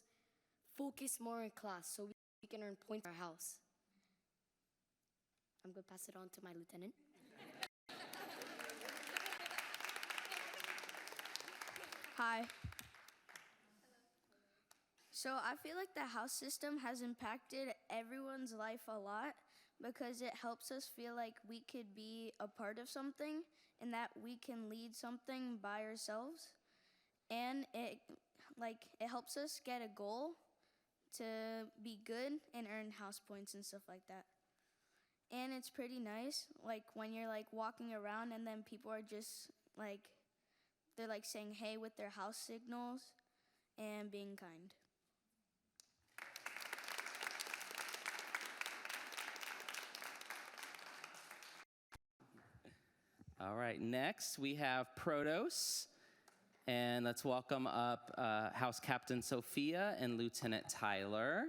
focus more in class, so we can earn points for our house. I'm gonna pass it on to my lieutenant. Hi. So I feel like the house system has impacted everyone's life a lot because it helps us feel like we could be a part of something and that we can lead something by ourselves. And it helps us get a goal to be good and earn house points and stuff like that. And it's pretty nice, like when you're like walking around and then people are just like, they're like saying hey with their house signals and being kind. All right, next we have Protos. And let's welcome up House Captain Sophia and Lieutenant Tyler.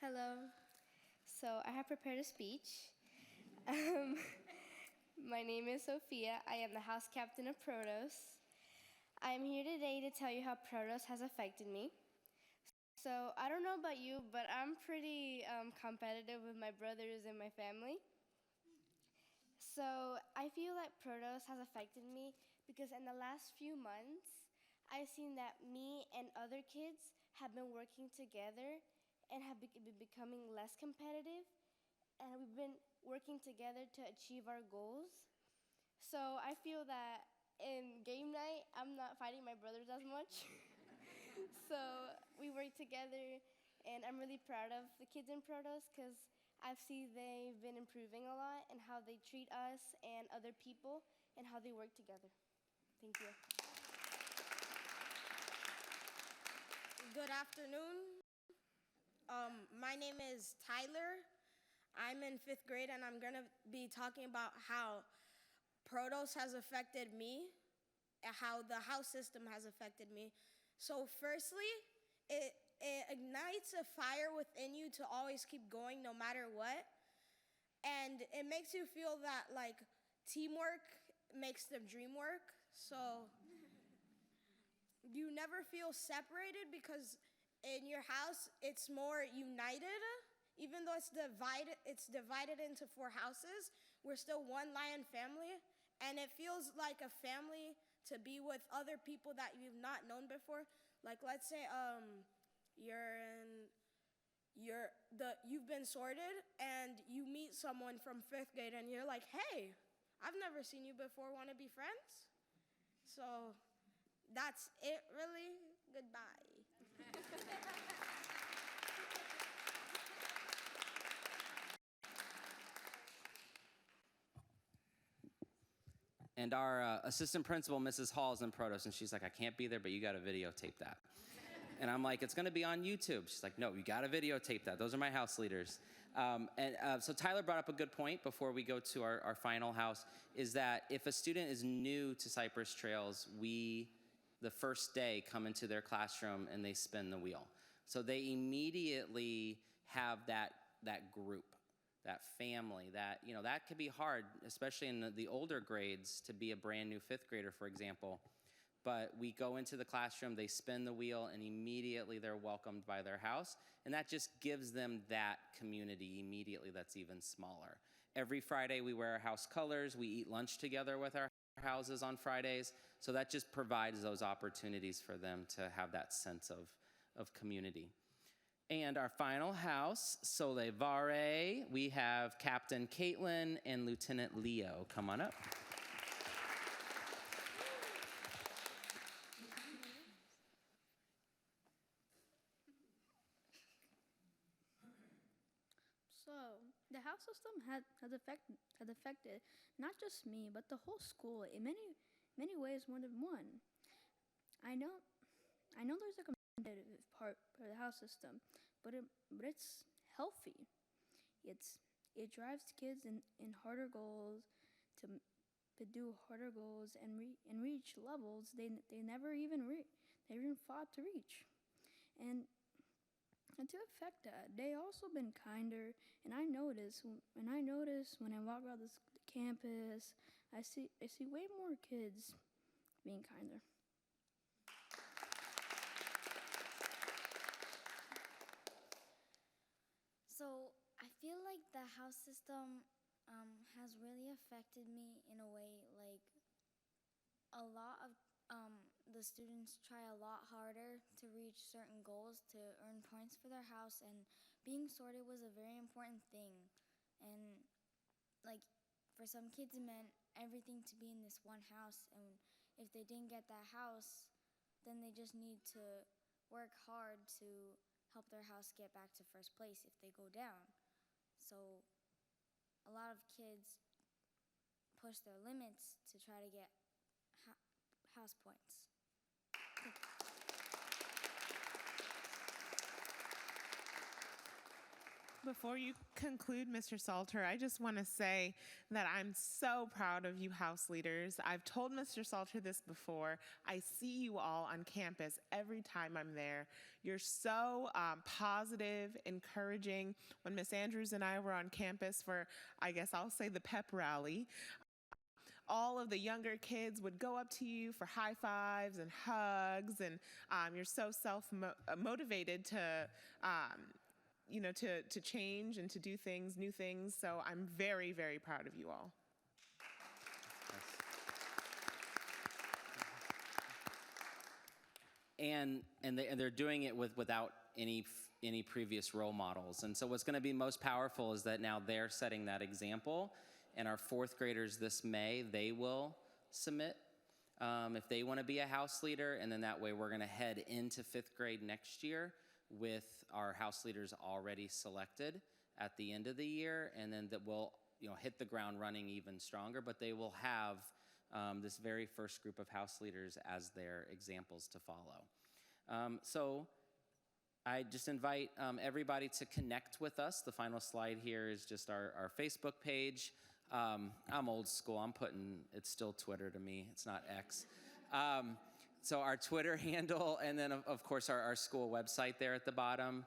Hello. So I have prepared a speech. My name is Sophia. I am the house captain of Protos. I am here today to tell you how Protos has affected me. So I don't know about you, but I'm pretty competitive with my brothers and my family. So I feel like Protos has affected me because in the last few months, I've seen that me and other kids have been working together and have been becoming less competitive, and we've been working together to achieve our goals. So I feel that in game night, I'm not fighting my brothers as much. So we work together, and I'm really proud of the kids in Protos because I've seen they've been improving a lot in how they treat us and other people and how they work together. Thank you. Good afternoon. My name is Tyler. I'm in 5th grade, and I'm going to be talking about how Protos has affected me and how the house system has affected me. So firstly, it ignites a fire within you to always keep going no matter what. And it makes you feel that, like, teamwork makes the dream work. So you never feel separated because in your house, it's more united. Even though it's divided into 4 houses, we're still one Lion family. And it feels like a family to be with other people that you've not known before. Like, let's say you've been sorted and you meet someone from 5th grade and you're like, hey, I've never seen you before, want to be friends? So that's it, really. Goodbye. And our assistant principal, Mrs. Hall, is in Protos, and she's like, I can't be there, but you got to videotape that. And I'm like, it's going to be on YouTube. She's like, no, you got to videotape that. Those are my house leaders. So Tyler brought up a good point before we go to our final house, is that if a student is new to Cypress Trails, we, the first day, come into their classroom and they spin the wheel. So they immediately have that group. that family, that, that could be hard, especially in the older grades, to be a brand new fifth grader, for example. But we go into the classroom, they spin the wheel, and immediately they're welcomed by their house. And that just gives them that community immediately that's even smaller. Every Friday, we wear our house colors. We eat lunch together with our houses on Fridays. So that just provides those opportunities for them to have that sense of community. And our final house, Solevare, we have Captain Caitlin and Lieutenant Leo. Come on up. So, the house system has affected not just me, but the whole school in many ways more than one. I know there's a competitive part for the house system, but it's healthy. It drives kids in harder goals to do harder goals and reach levels they never even thought to reach. And to affect that, they also been kinder. And I notice when I walk around the campus, I see way more kids being kinder. So I feel like the house system has really affected me in a way. Like a lot of the students try a lot harder to reach certain goals to earn points for their house, and being sorted was a very important thing. And like for some kids, it meant everything to be in this one house, and if they didn't get that house, then they just need to work hard to help their house get back to first place if they go down. So a lot of kids push their limits to try to get house points. Before you conclude, Mr. Salter, I just want to say that I'm so proud of you house leaders. I've told Mr. Salter this before. I see you all on campus every time I'm there. You're so positive, encouraging. When Miss Andrews and I were on campus for, I guess I'll say, the pep rally, all of the younger kids would go up to you for high fives and hugs, and you're so self-motivated to to change and to do things, new things. So I'm very, very proud of you all. And they're doing it without any previous role models. And so what's going to be most powerful is that now they're setting that example. And our fourth graders this May, they will submit if they want to be a house leader. And then that way we're going to head into fifth grade next year with our house leaders already selected at the end of the year. And then that will hit the ground running even stronger. But they will have this very first group of house leaders as their examples to follow. So I just invite everybody to connect with us. The final slide here is just our Facebook page. I'm old school. It's still Twitter to me. It's not X. So our Twitter handle, and then of course our school website there at the bottom.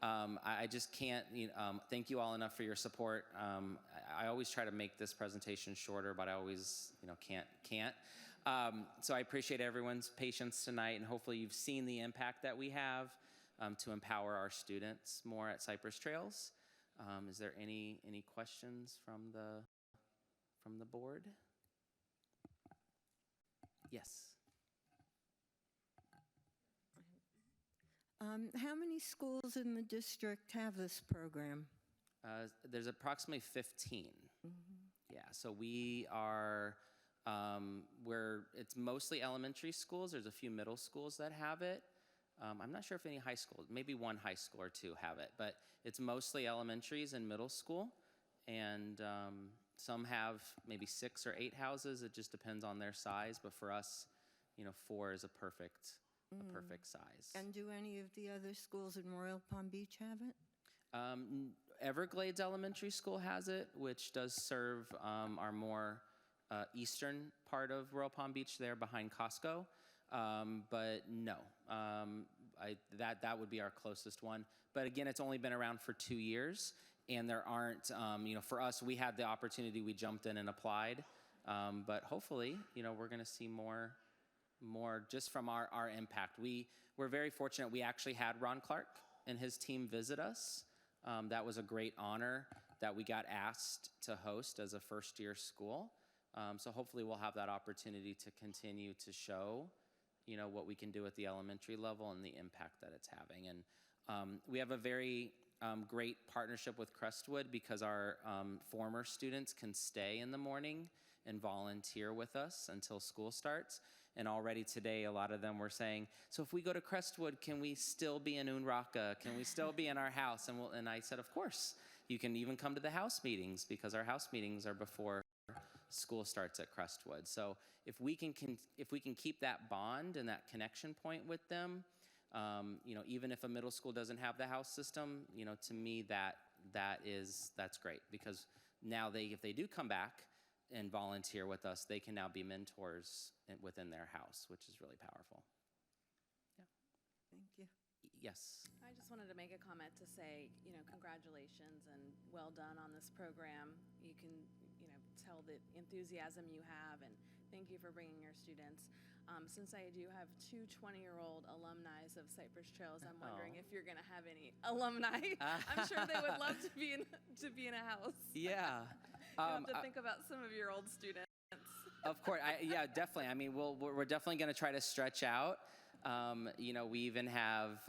I just can't thank you all enough for your support. I always try to make this presentation shorter, but I always can't. So I appreciate everyone's patience tonight, and hopefully you've seen the impact that we have to empower our students more at Cypress Trails. Is there any questions from the board? Yes. How many schools in the district have this program? There's approximately 15. Yeah, so we are, it's mostly elementary schools. There's a few middle schools that have it. I'm not sure if any high schools, maybe one high school or two have it, but it's mostly elementaries and middle school. And some have maybe 6 or 8 houses. It just depends on their size. But for us, 4 is a perfect size. And do any of the other schools in Royal Palm Beach have it? Everglades Elementary School has it, which does serve our more eastern part of Royal Palm Beach there behind Costco. But no, that would be our closest one. But again, it's only been around for 2 years. and there aren't, for us, we had the opportunity, we jumped in and applied, but hopefully, we're going to see more just from our impact. We're very fortunate. We actually had Ron Clark and his team visit us. That was a great honor that we got asked to host as a first-year school. So hopefully we'll have that opportunity to continue to show, what we can do at the elementary level and the impact that it's having. And we have a very great partnership with Crestwood because our former students can stay in the morning and volunteer with us until school starts. And already today, a lot of them were saying, so if we go to Crestwood, can we still be in Unraka? Can we still be in our house? And I said, of course. You can even come to the house meetings because our house meetings are before school starts at Crestwood. So if we can keep that bond and that connection point with them, even if a middle school doesn't have the house system, to me that's great because now if they do come back and volunteer with us, they can now be mentors within their house, which is really powerful. Yeah. Thank you. Yes. I just wanted to make a comment to say, congratulations and well done on this program. You can, tell the enthusiasm you have, and thank you for bringing your students. Since I do have two 20-year-old alumni of Cypress Trails, I'm wondering if you're going to have any alumni. I'm sure they would love to be in a house. Yeah. You have to think about some of your old students. Of course, yeah, definitely. I mean, we're definitely going to try to stretch out. We even have,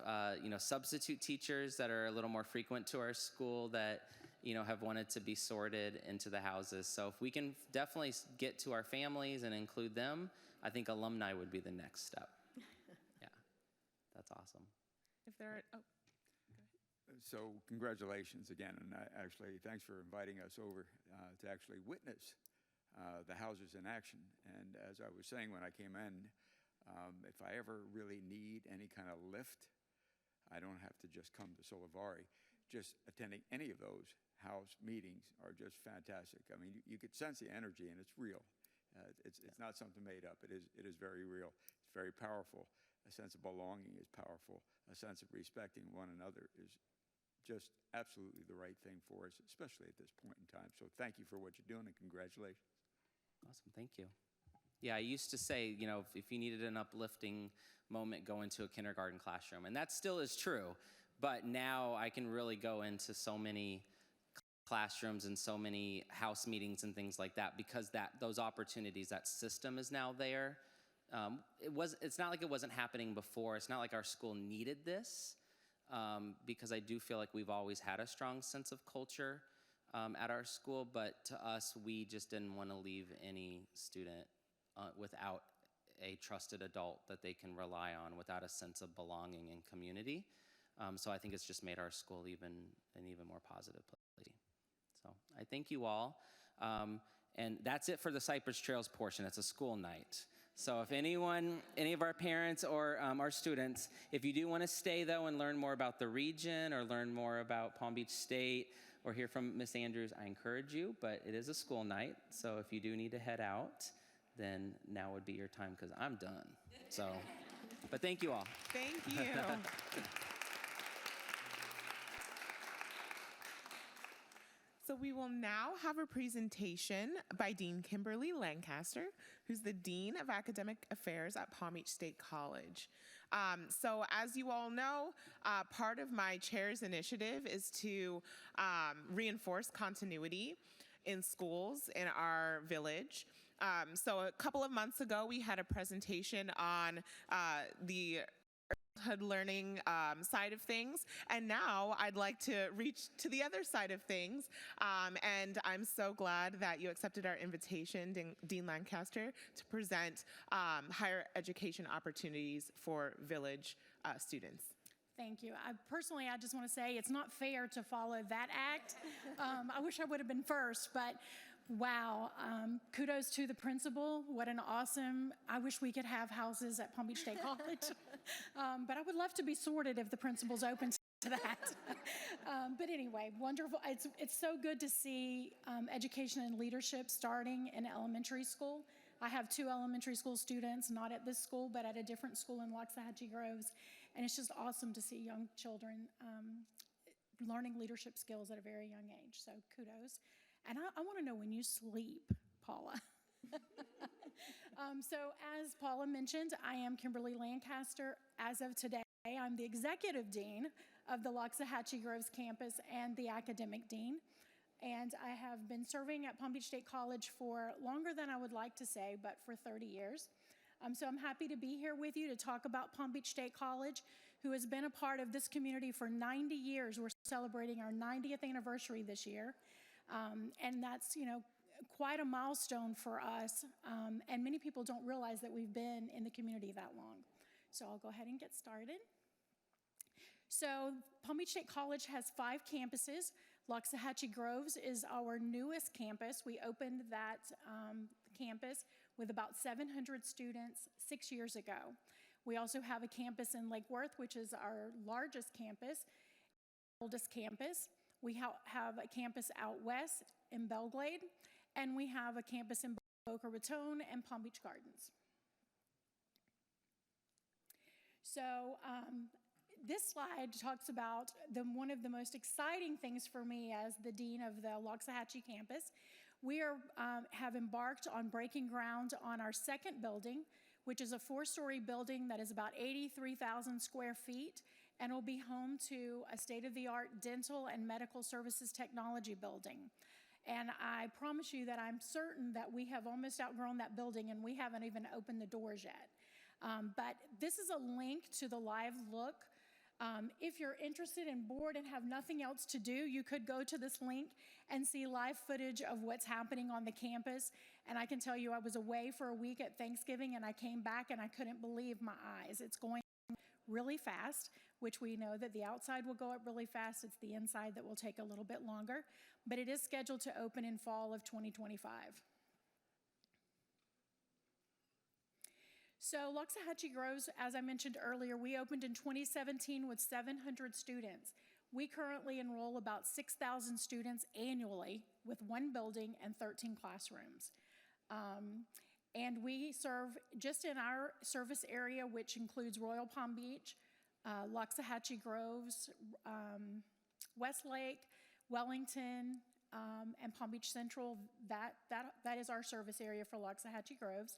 substitute teachers that are a little more frequent to our school that, have wanted to be sorted into the houses. So if we can definitely get to our families and include them, I think alumni would be the next step. Yeah, that's awesome. If there are, So congratulations again, and actually thanks for inviting us over to actually witness the houses in action. And as I was saying when I came in, if I ever really need any kind of lift, I don't have to just come to Solivari. Just attending any of those house meetings are just fantastic. I mean, you could sense the energy, and it's real. It's not something made up. It is very real. It's very powerful. A sense of belonging is powerful. A sense of respecting one another is just absolutely the right thing for us, especially at this point in time. So thank you for what you're doing, and congratulations. Awesome, thank you. Yeah, I used to say, if you needed an uplifting moment, go into a kindergarten classroom. And that still is true. But now I can really go into so many classrooms and so many house meetings and things like that because those opportunities, that system is now there. It's not like it wasn't happening before. It's not like our school needed this because I do feel like we've always had a strong sense of culture at our school. But to us, we just didn't want to leave any student without a trusted adult that they can rely on, without a sense of belonging and community. So I think it's just made our school an even more positive place. So I thank you all. And that's it for the Cypress Trails portion. It's a school night. So if any of our parents or our students, if you do want to stay though and learn more about the region or learn more about Palm Beach State or hear from Miss Andrews, I encourage you, but it is a school night. So if you do need to head out, then now would be your time because I'm done. So, but thank you all. Thank you. So we will now have a presentation by Dean Kimberly Lancaster, who's the Dean of Academic Affairs at Palm Beach State College. So as you all know, part of my chair's initiative is to reinforce continuity in schools in our village. So a couple of months ago, we had a presentation on the learning side of things, and now I'd like to reach to the other side of things, and I'm so glad that you accepted our invitation, Dean Lancaster, to present higher education opportunities for village students. Thank you. I just want to say it's not fair to follow that act. I wish I would have been first, but wow, kudos to the principal. What an awesome, I wish we could have houses at Palm Beach State College. But I would love to be sorted if the principal's open to that. But anyway, wonderful. It's so good to see education and leadership starting in elementary school. I have 2 elementary school students, not at this school, but at a different school in Waxahachie Groves. And it's just awesome to see young children learning leadership skills at a very young age. So kudos. And I want to know when you sleep, Paula. So as Paula mentioned, I am Kimberly Lancaster. As of today, I'm the Executive Dean of the Loxahatchee Groves campus and the Academic Dean. And I have been serving at Palm Beach State College for longer than I would like to say, but for 30 years. So I'm happy to be here with you to talk about Palm Beach State College, who has been a part of this community for 90 years. We're celebrating our 90th anniversary this year. And that's, quite a milestone for us. And many people don't realize that we've been in the community that long. So I'll go ahead and get started. So Palm Beach State College has 5 campuses. Loxahatchee Groves is our newest campus. We opened that campus with about 700 students 6 years ago. We also have a campus in Lake Worth, which is our largest campus, oldest campus. We have a campus out west in Belglade, and we have a campus in Boca Raton and Palm Beach Gardens. So this slide talks about one of the most exciting things for me as the dean of the Loxahatchee campus. We have embarked on breaking ground on our second building, which is a 4-story building that is about 83,000 square feet and will be home to a state-of-the-art dental and medical services technology building. And I promise you that I'm certain that we have almost outgrown that building and we haven't even opened the doors yet. But this is a link to the live look. If you're interested and bored and have nothing else to do, you could go to this link and see live footage of what's happening on the campus. And I can tell you I was away for a week at Thanksgiving and I came back and I couldn't believe my eyes. It's going really fast, which we know that the outside will go up really fast. It's the inside that will take a little bit longer, but it is scheduled to open in fall of 2025. So Loxahatchee Groves, as I mentioned earlier, we opened in 2017 with 700 students. We currently enroll about 6,000 students annually with 1 building and 13 classrooms. And we serve just in our service area, which includes Royal Palm Beach, Loxahatchee Groves, Westlake, Wellington, and Palm Beach Central. That is our service area for Loxahatchee Groves.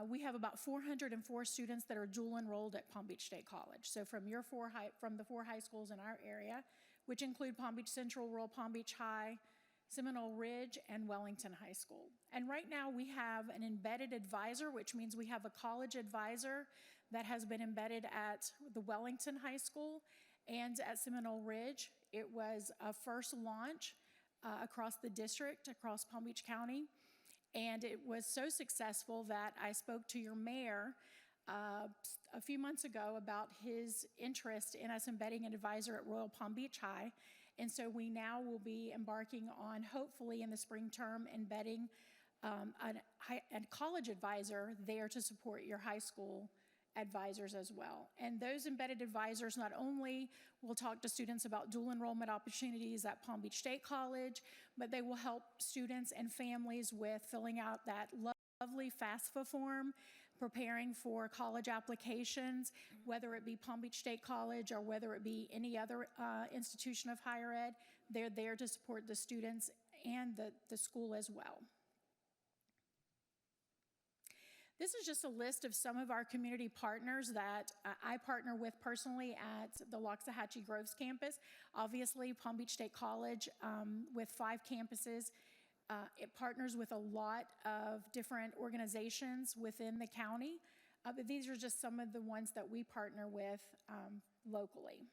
We have about 404 students that are dual enrolled at Palm Beach State College. So from the 4 high schools in our area, which include Palm Beach Central, Royal Palm Beach High, Seminole Ridge, and Wellington High School. And right now we have an embedded advisor, which means we have a college advisor that has been embedded at the Wellington High School and at Seminole Ridge. It was a first launch across the district, across Palm Beach County. And it was so successful that I spoke to your mayor a few months ago about his interest in us embedding an advisor at Royal Palm Beach High. And so we now will be embarking on, hopefully in the spring term, embedding a college advisor there to support your high school advisors as well. And those embedded advisors not only will talk to students about dual enrollment opportunities at Palm Beach State College, but they will help students and families with filling out that lovely FAFSA form, preparing for college applications, whether it be Palm Beach State College or whether it be any other institution of higher ed. They're there to support the students and the school as well. This is just a list of some of our community partners that I partner with personally at the Loxahatchee Groves campus. Obviously, Palm Beach State College, with 5 campuses, it partners with a lot of different organizations within the county, but these are just some of the ones that we partner with locally.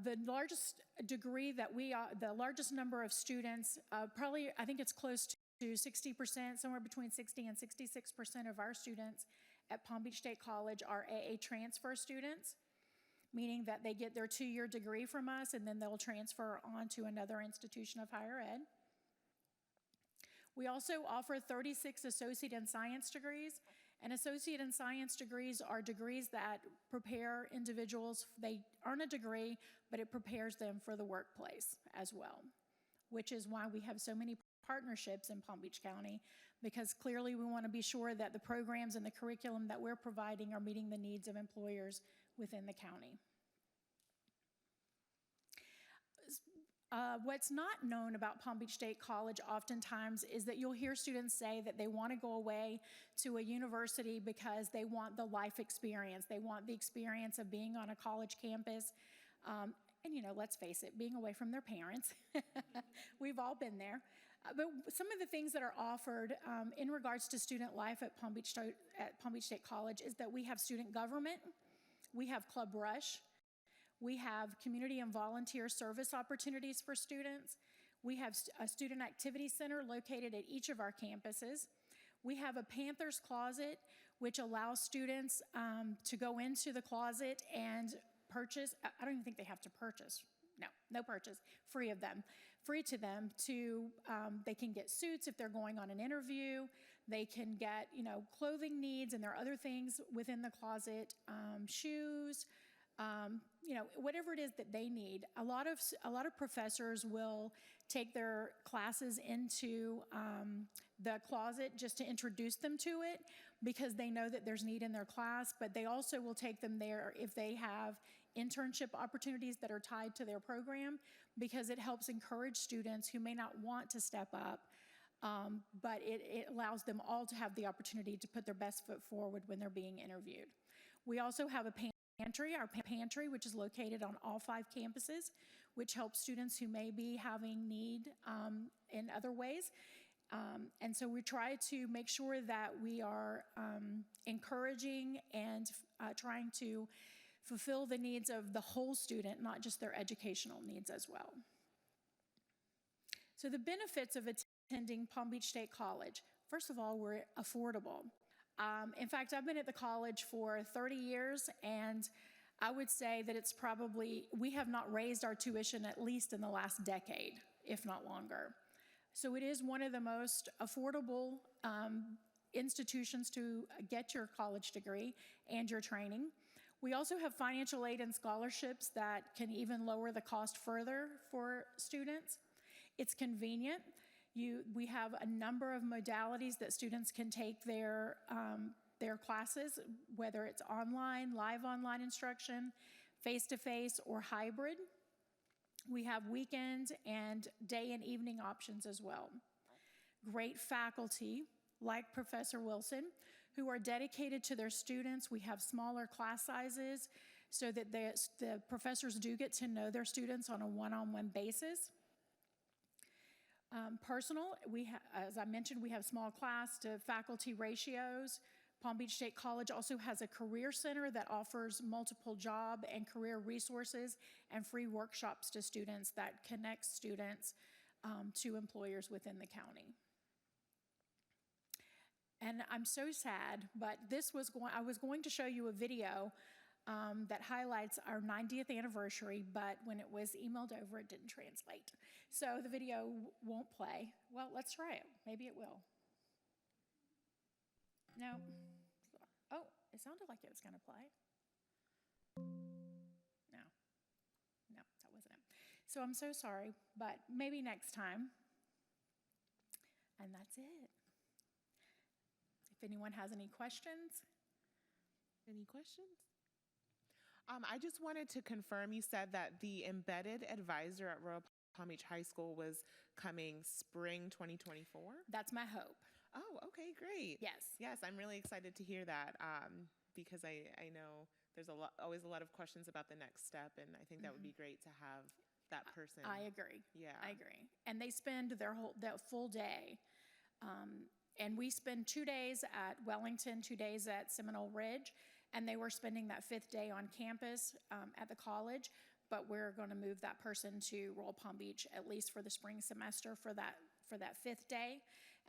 The largest degree that the largest number of students, probably I think it's close to 60%, somewhere between 60 and 66% of our students at Palm Beach State College are AA transfer students, meaning that they get their 2-year degree from us and then they'll transfer on to another institution of higher ed. We also offer 36 associate in science degrees. And associate in science degrees are degrees that prepare individuals. They earn a degree, but it prepares them for the workplace as well, which is why we have so many partnerships in Palm Beach County, because clearly we want to be sure that the programs and the curriculum that we're providing are meeting the needs of employers within the county. What's not known about Palm Beach State College oftentimes is that you'll hear students say that they want to go away to a university because they want the life experience. They want the experience of being on a college campus. And, you know, let's face it, being away from their parents. We've all been there. But some of the things that are offered in regards to student life at Palm Beach State College is that we have student government, we have Club Rush, we have community and volunteer service opportunities for students. We have a student activity center located at each of our campuses. We have a Panther's Closet, which allows students to go into the closet and purchase. I don't even think they have to purchase. No purchase, free to them. They can get suits if they're going on an interview. They can get, you know, clothing needs, and there are other things within the closet, shoes, you know, whatever it is that they need. A lot of professors will take their classes into the closet just to introduce them to it, because they know that there's need in their class, but they also will take them there if they have internship opportunities that are tied to their program, because it helps encourage students who may not want to step up, but it allows them all to have the opportunity to put their best foot forward when they're being interviewed. We also have a pantry, our pantry, which is located on all 5 campuses, which helps students who may be having need in other ways. And so we try to make sure that we are encouraging and trying to fulfill the needs of the whole student, not just their educational needs as well. So the benefits of attending Palm Beach State College: first of all, we're affordable. In fact, I've been at the college for 30 years, and I would say that it's probably, we have not raised our tuition at least in the last decade, if not longer. So it is one of the most affordable institutions to get your college degree and your training. We also have financial aid and scholarships that can even lower the cost further for students. It's convenient. We have a number of modalities that students can take their classes, whether it's online, live online instruction, face-to-face, or hybrid. We have weekend and day and evening options as well. Great faculty, like Professor Wilson, who are dedicated to their students. We have smaller class sizes so that the professors do get to know their students on a one-on-one basis. Personal, as I mentioned, we have small class to faculty ratios. Palm Beach State College also has a career center that offers multiple job and career resources and free workshops to students that connect students to employers within the county. And I'm so sad, but I was going to show you a video that highlights our 90th anniversary, but when it was emailed over, it didn't translate. So the video won't play. Well, let's try it. Maybe it will. No. Oh, it sounded like it was going to play. No, that wasn't it. So I'm so sorry, but maybe next time. And that's it. If anyone has any questions. Any questions? I just wanted to confirm, you said that the embedded advisor at Royal Palm Beach High School was coming spring 2024? That's my hope. Oh, okay, great. Yes. Yes, I'm really excited to hear that because I know there's always a lot of questions about the next step, and I think that would be great to have that person. I agree. Yeah. I agree. And they spend that full day. And we spend 2 days at Wellington, 2 days at Seminole Ridge, and they were spending that 5th day on campus at the college, but we're going to move that person to Royal Palm Beach at least for the spring semester for that 5th day.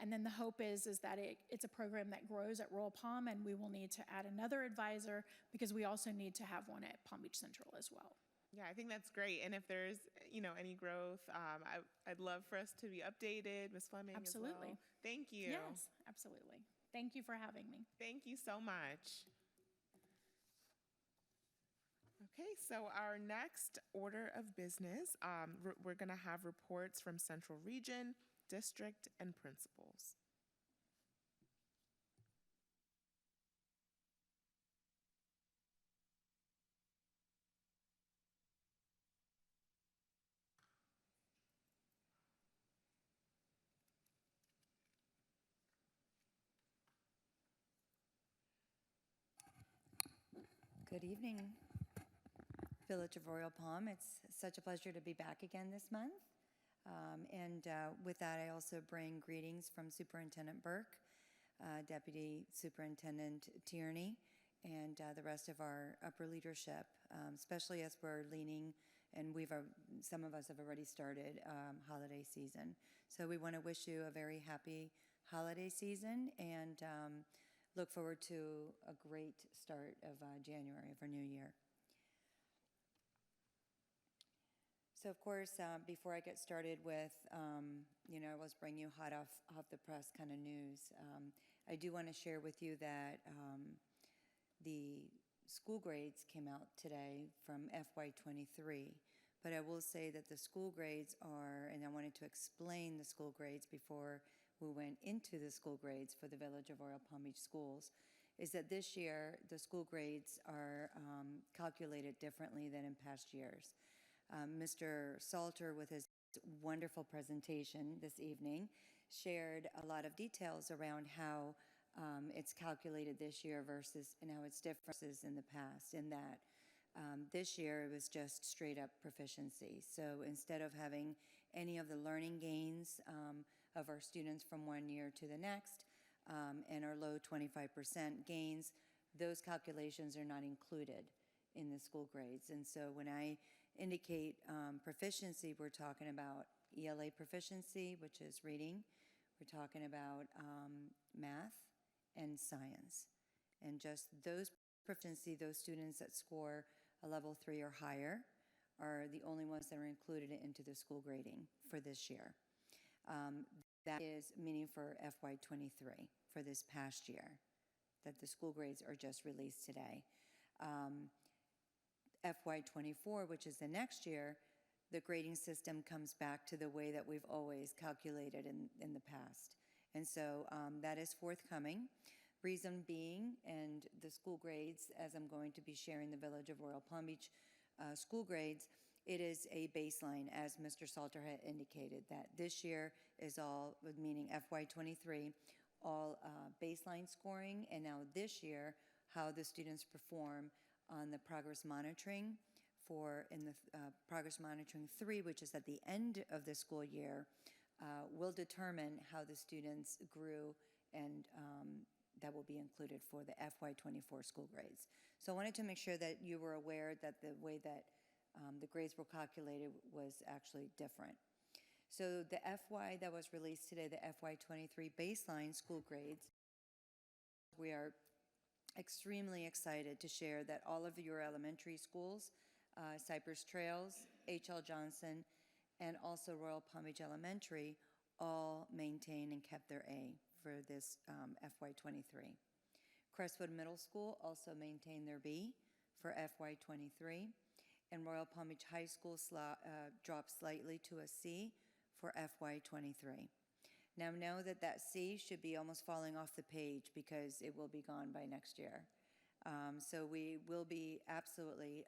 And then the hope is that it's a program that grows at Royal Palm, and we will need to add another advisor because we also need to have one at Palm Beach Central as well. Yeah, I think that's great. And if there's, any growth, I'd love for us to be updated, Ms. Fleming. Absolutely. As well. Thank you. Yes, absolutely. Thank you for having me. Thank you so much. Okay, so our next order of business, we're going to have reports from Central Region, district, and principals. Good evening, Village of Royal Palm. It's such a pleasure to be back again this month. With that, I also bring greetings from Superintendent Burke, Deputy Superintendent Tierney, and the rest of our upper leadership, especially as we're leaning, and some of us have already started holiday season. So we want to wish you a very happy holiday season and look forward to a great start of January of our new year. So, of course, before I get started with, let's bring you hot off the press kind of news, I do want to share with you that the school grades came out today from FY23. But I will say that the school grades are, and I wanted to explain the school grades before we went into the school grades for the Village of Royal Palm Beach schools, is that this year the school grades are calculated differently than in past years. Mr. Salter, with his wonderful presentation this evening, shared a lot of details around how it's calculated this year versus and how it's different in the past, in that this year it was just straight up proficiency. So instead of having any of the learning gains of our students from one year to the next and our low 25% gains, those calculations are not included in the school grades. And so when I indicate proficiency, we're talking about ELA proficiency, which is reading. We're talking about math and science. And just those proficiency, those students that score a level 3 or higher are the only ones that are included into the school grading for this year. That is meaning for FY23, for this past year, that the school grades are just released today. FY24, which is the next year, the grading system comes back to the way that we've always calculated in the past. And so that is forthcoming. Reason being, and the school grades, as I'm going to be sharing the Village of Royal Palm Beach school grades, it is a baseline, as Mr. Salter had indicated, that this year is all, meaning FY23, all baseline scoring, and now this year, how the students perform on the progress monitoring in the progress monitoring 3, which is at the end of the school year, will determine how the students grew, and that will be included for the FY24 school grades. So I wanted to make sure that you were aware that the way that the grades were calculated was actually different. So the FY that was released today, the FY23 baseline school grades, we are extremely excited to share that all of your elementary schools, Cypress Trails, H.L. Johnson, and also Royal Palm Beach Elementary, all maintained and kept their A for this FY23. Crestwood Middle School also maintained their B for FY23, and Royal Palm Beach High School dropped slightly to a C for FY23. Now know that that C should be almost falling off the page because it will be gone by next year. So we will be absolutely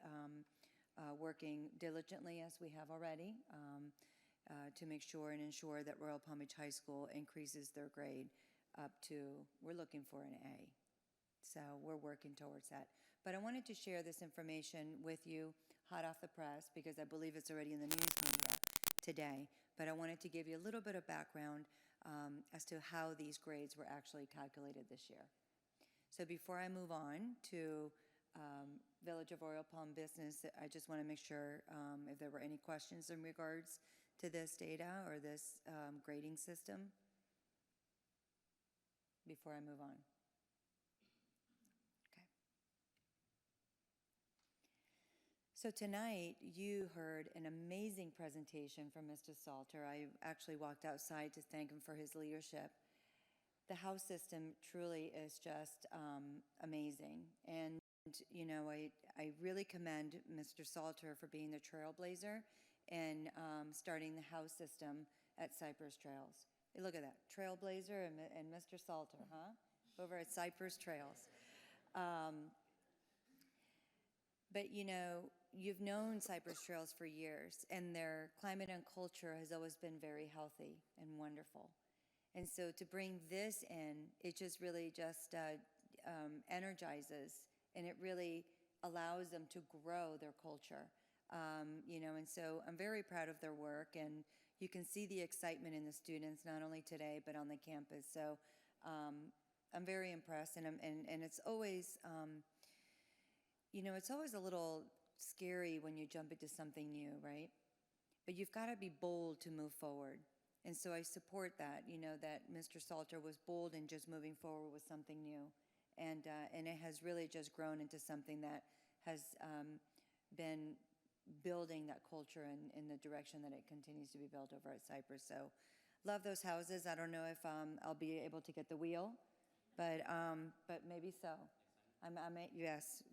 working diligently, as we have already, to make sure and ensure that Royal Palm Beach High School increases their grade up to, we're looking for an A. So we're working towards that. But I wanted to share this information with you hot off the press because I believe it's already in the news media today. But I wanted to give you a little bit of background as to how these grades were actually calculated this year. So before I move on to Village of Royal Palm business, I just want to make sure if there were any questions in regards to this data or this grading system before I move on. Okay. So tonight you heard an amazing presentation from Mr. Salter. I actually walked outside to thank him for his leadership. The house system truly is just amazing. And, you know, I really commend Mr. Salter for being the trailblazer and starting the house system at Cypress Trails. Hey, look at that, Trailblazer and Mr. Salter, huh? Over at Cypress Trails. But you know, you've known Cypress Trails for years, and their climate and culture has always been very healthy and wonderful. And so to bring this in, it just really just energizes, and it really allows them to grow their culture. You know, and so I'm very proud of their work, and you can see the excitement in the students, not only today, but on the campus. So I'm very impressed, and it's always, you know, it's always a little scary when you jump into something new, right? But you've got to be bold to move forward. And so I support that, you know, that Mr. Salter was bold in just moving forward with something new. And it has really just grown into something that has been building that culture in the direction that it continues to be built over at Cypress. So love those houses. I don't know if I'll be able to get the wheel, but maybe so. Yes,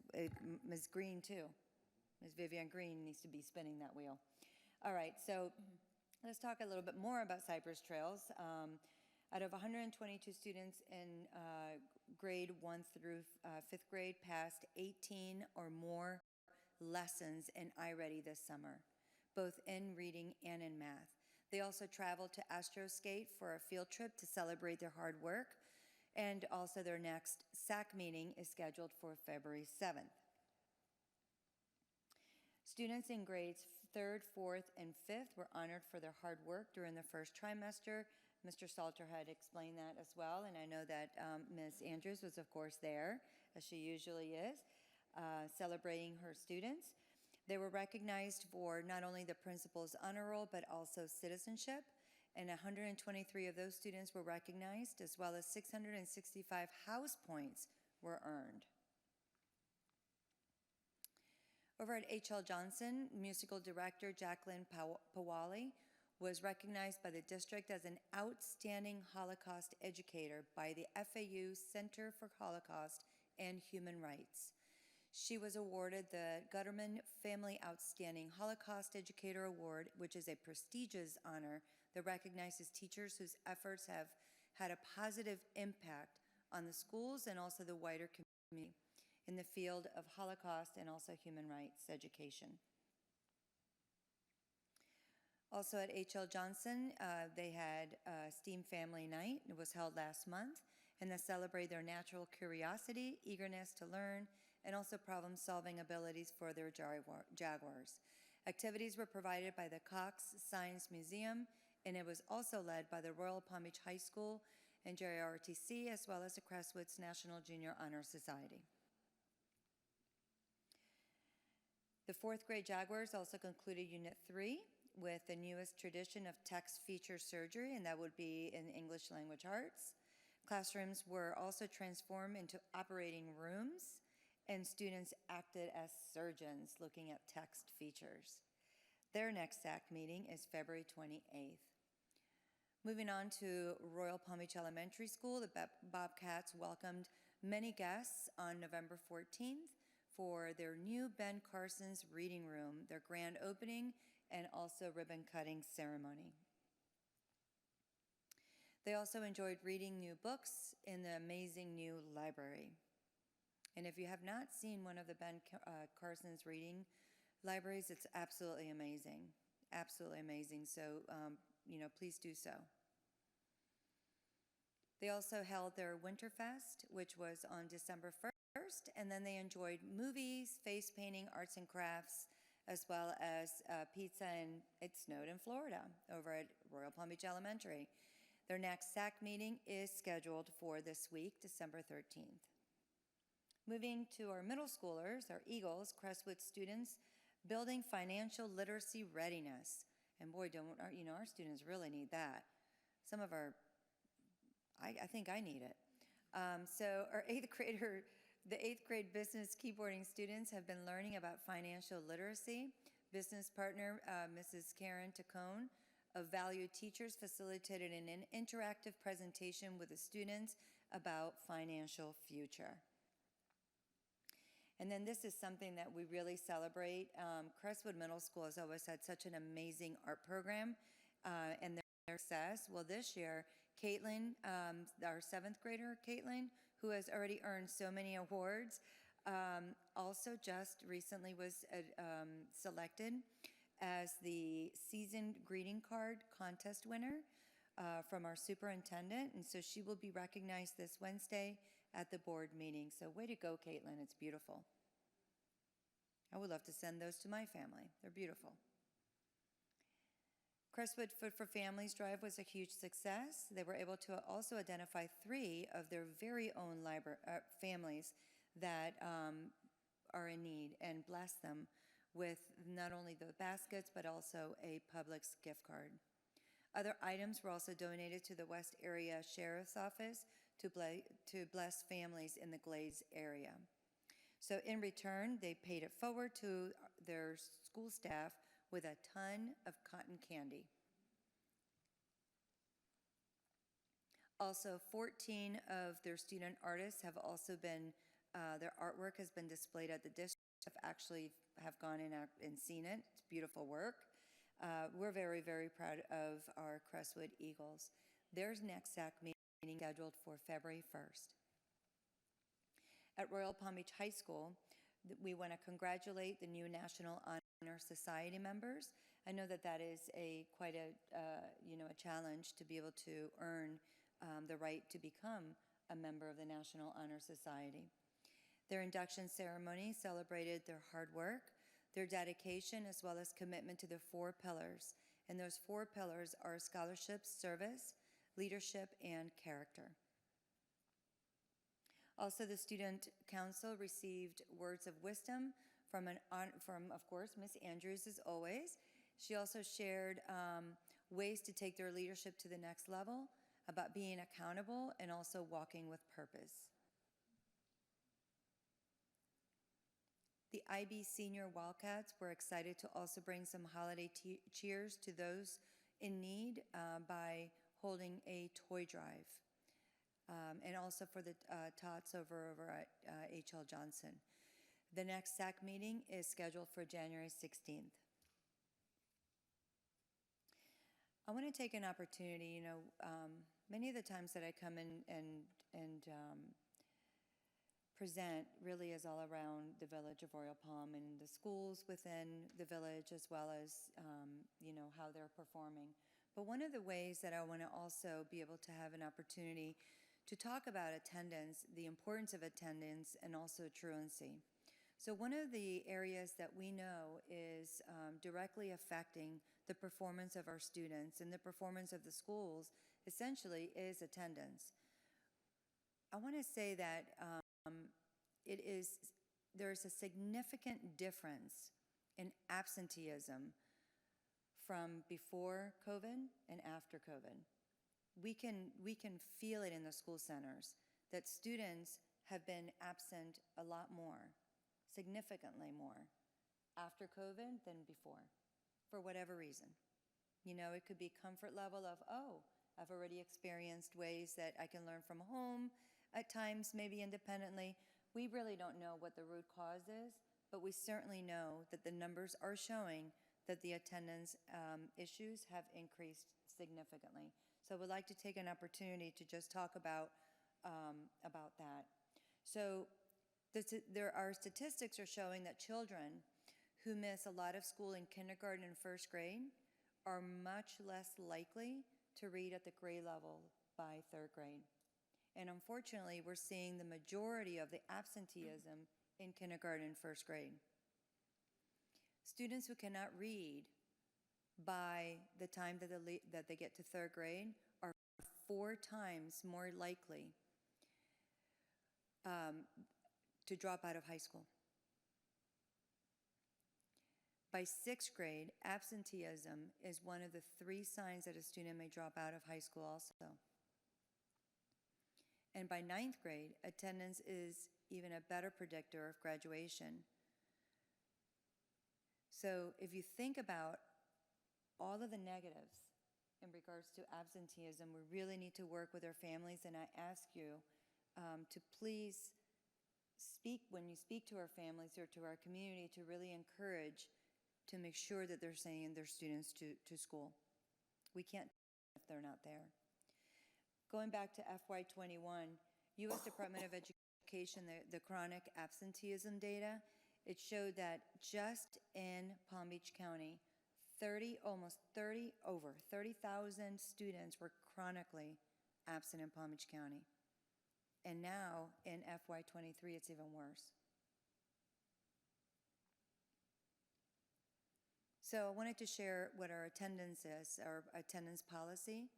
Ms. Green too. Ms. Vivian Green needs to be spinning that wheel. All right, so let's talk a little bit more about Cypress Trails. Out of 122 students in grade 1 through 5th grade passed 18 or more lessons in iReady this summer, both in reading and in math. They also traveled to Astroscape for a field trip to celebrate their hard work, and also their next SAC meeting is scheduled for February 7th. Students in grades 3rd, 4th, and 5th were honored for their hard work during the first trimester. Mr. Salter had explained that as well, and I know that Ms. Andrews was, of course, there, as she usually is, celebrating her students. They were recognized for not only the principal's honor roll, but also citizenship, and 123 of those students were recognized, as well as 665 house points were earned. Over at H.L. Johnson, musical director Jacqueline Pawali was recognized by the district as an outstanding Holocaust educator by the FAU Center for Holocaust and Human Rights. She was awarded the Gutterman Family Outstanding Holocaust Educator Award, which is a prestigious honor that recognizes teachers whose efforts have had a positive impact on the schools and also the wider community in the field of Holocaust and also human rights education. Also at H.L. Johnson, they had STEAM Family Night. It was held last month, and they celebrate their natural curiosity, eagerness to learn, and also problem-solving abilities for their Jaguars. Activities were provided by the Cox Science Museum, and it was also led by the Royal Palm Beach High School and JROTC, as well as the Crestwoods National Junior Honor Society. The 4th grade Jaguars also concluded Unit 3 with the newest tradition of text feature surgery, and that would be in English language arts. Classrooms were also transformed into operating rooms, and students acted as surgeons looking at text features. Their next SAC meeting is February 28th. Moving on to Royal Palm Beach Elementary School, the Bobcats welcomed many guests on November 14th for their new Ben Carson's Reading Room, their grand opening, and also ribbon cutting ceremony. They also enjoyed reading new books in the amazing new library. And if you have not seen one of the Ben Carson's reading libraries, it's absolutely amazing, absolutely amazing. So, you know, please do so. They also held their Winterfest, which was on December 1st, and then they enjoyed movies, face painting, arts and crafts, as well as pizza, and it snowed in Florida over at Royal Palm Beach Elementary. Their next SAC meeting is scheduled for this week, December 13th. Moving to our middle schoolers, our Eagles, Crestwood students, building financial literacy readiness. And boy, our students really need that. Some of our, I think I need it. So our the 8th grade business keyboarding students have been learning about financial literacy. Business partner, Mrs. Karen Tacone, of Valued Teachers, facilitated an interactive presentation with the students about financial future. And then this is something that we really celebrate. Crestwood Middle School has always had such an amazing art program, and their success. Well, this year, Caitlin, our 7th grader, Caitlin, who has already earned so many awards, also just recently was selected as the season greeting card contest winner from our superintendent. And so she will be recognized this Wednesday at the board meeting. So way to go, Caitlin. It's beautiful. I would love to send those to my family. They're beautiful. Crestwood Food for Families Drive was a huge success. They were able to also identify 3 of their very own families that are in need and bless them with not only the baskets but also a Publix gift card. Other items were also donated to the West Area Sheriff's Office to bless families in the Glades area. So in return, they paid it forward to their school staff with a ton of cotton candy. Also, 14 of their student artists have also been, their artwork has been displayed at the district. Actually have gone in and seen it. It's beautiful work. We're very, very proud of our Crestwood Eagles. Their next SAC meeting scheduled for February 1st. At Royal Palm Beach High School, we want to congratulate the new National Honor Society members. I know that that is quite a challenge to be able to earn the right to become a member of the National Honor Society. Their induction ceremony celebrated their hard work, their dedication, as well as commitment to the 4 pillars. And those 4 pillars are scholarship, service, leadership, and character. Also, the Student Council received words of wisdom from, of course, Ms. Andrews, as always. She also shared ways to take their leadership to the next level, about being accountable, and also walking with purpose. The IB Senior Wildcats were excited to also bring some holiday cheers to those in need by holding a toy drive. And also for the tots over at H.L. Johnson. The next SAC meeting is scheduled for January 16th. I want to take an opportunity, many of the times that I come in and present really is all around the village of Royal Palm and the schools within the village, as well as, how they're performing. But one of the ways that I want to also be able to have an opportunity to talk about attendance, the importance of attendance, and also truancy. So one of the areas that we know is directly affecting the performance of our students and the performance of the schools essentially is attendance. I want to say that there's a significant difference in absenteeism from before COVID and after COVID. We can feel it in the school centers that students have been absent a lot more, significantly more, after COVID than before, for whatever reason. It could be comfort level of, I've already experienced ways that I can learn from home, at times maybe independently. We really don't know what the root cause is, but we certainly know that the numbers are showing that the attendance issues have increased significantly. So I would like to take an opportunity to just talk about that. So there are statistics are showing that children who miss a lot of school in kindergarten and first grade are much less likely to read at the grade level by 3rd grade. And unfortunately, we're seeing the majority of the absenteeism in kindergarten and first grade. Students who cannot read by the time that they get to 3rd grade are 4 times more likely to drop out of high school. By 6th grade, absenteeism is one of the 3 signs that a student may drop out of high school also. And by 9th grade, attendance is even a better predictor of graduation. So if you think about all of the negatives in regards to absenteeism, we really need to work with our families, and I ask you to please when you speak to our families or to our community, to really encourage to make sure that they're sending their students to school. We can't if they're not there. Going back to FY21, U.S. Department of Education, the chronic absenteeism data, it showed that just in Palm Beach County, over 30,000 students were chronically absent in Palm Beach County. And now in FY23, it's even worse. So I wanted to share what our attendance is, our attendance policy,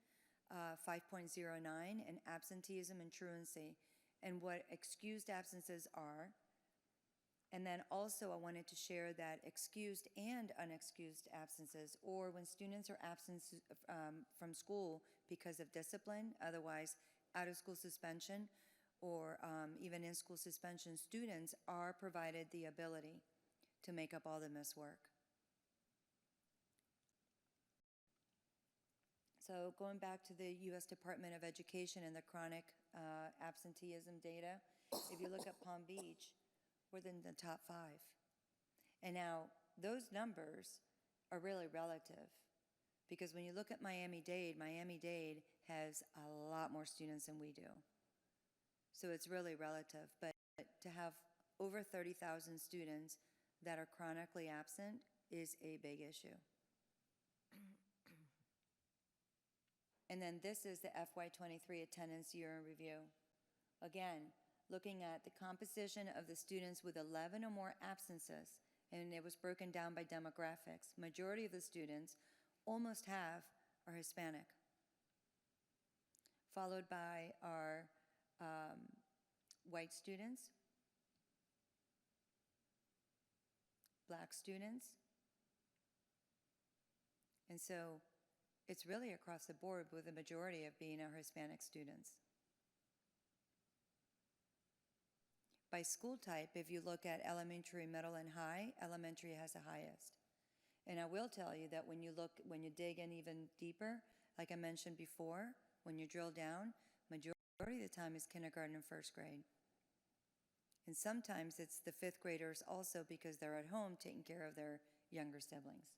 5.09, and absenteeism and truancy, and what excused absences are. And then also I wanted to share that excused and unexcused absences, or when students are absent from school because of discipline, otherwise out of school suspension, or even in school suspension, students are provided the ability to make up all the missed work. So going back to the U.S. Department of Education and the chronic absenteeism data, if you look at Palm Beach, we're in the top 5. And now those numbers are really relative, because when you look at Miami-Dade has a lot more students than we do. So it's really relative, but to have over 30,000 students that are chronically absent is a big issue. And then this is the FY23 attendance year in review. Again, looking at the composition of the students with 11 or more absences, and it was broken down by demographics. Majority of the students, almost half, are Hispanic, followed by our white students, Black students, and so it's really across the board, with the majority of being our Hispanic students. By school type, if you look at elementary, middle, and high, elementary has the highest. And I will tell you that when you dig in even deeper, like I mentioned before, when you drill down, majority of the time is kindergarten and first grade. And sometimes it's the 5th graders also, because they're at home taking care of their younger siblings.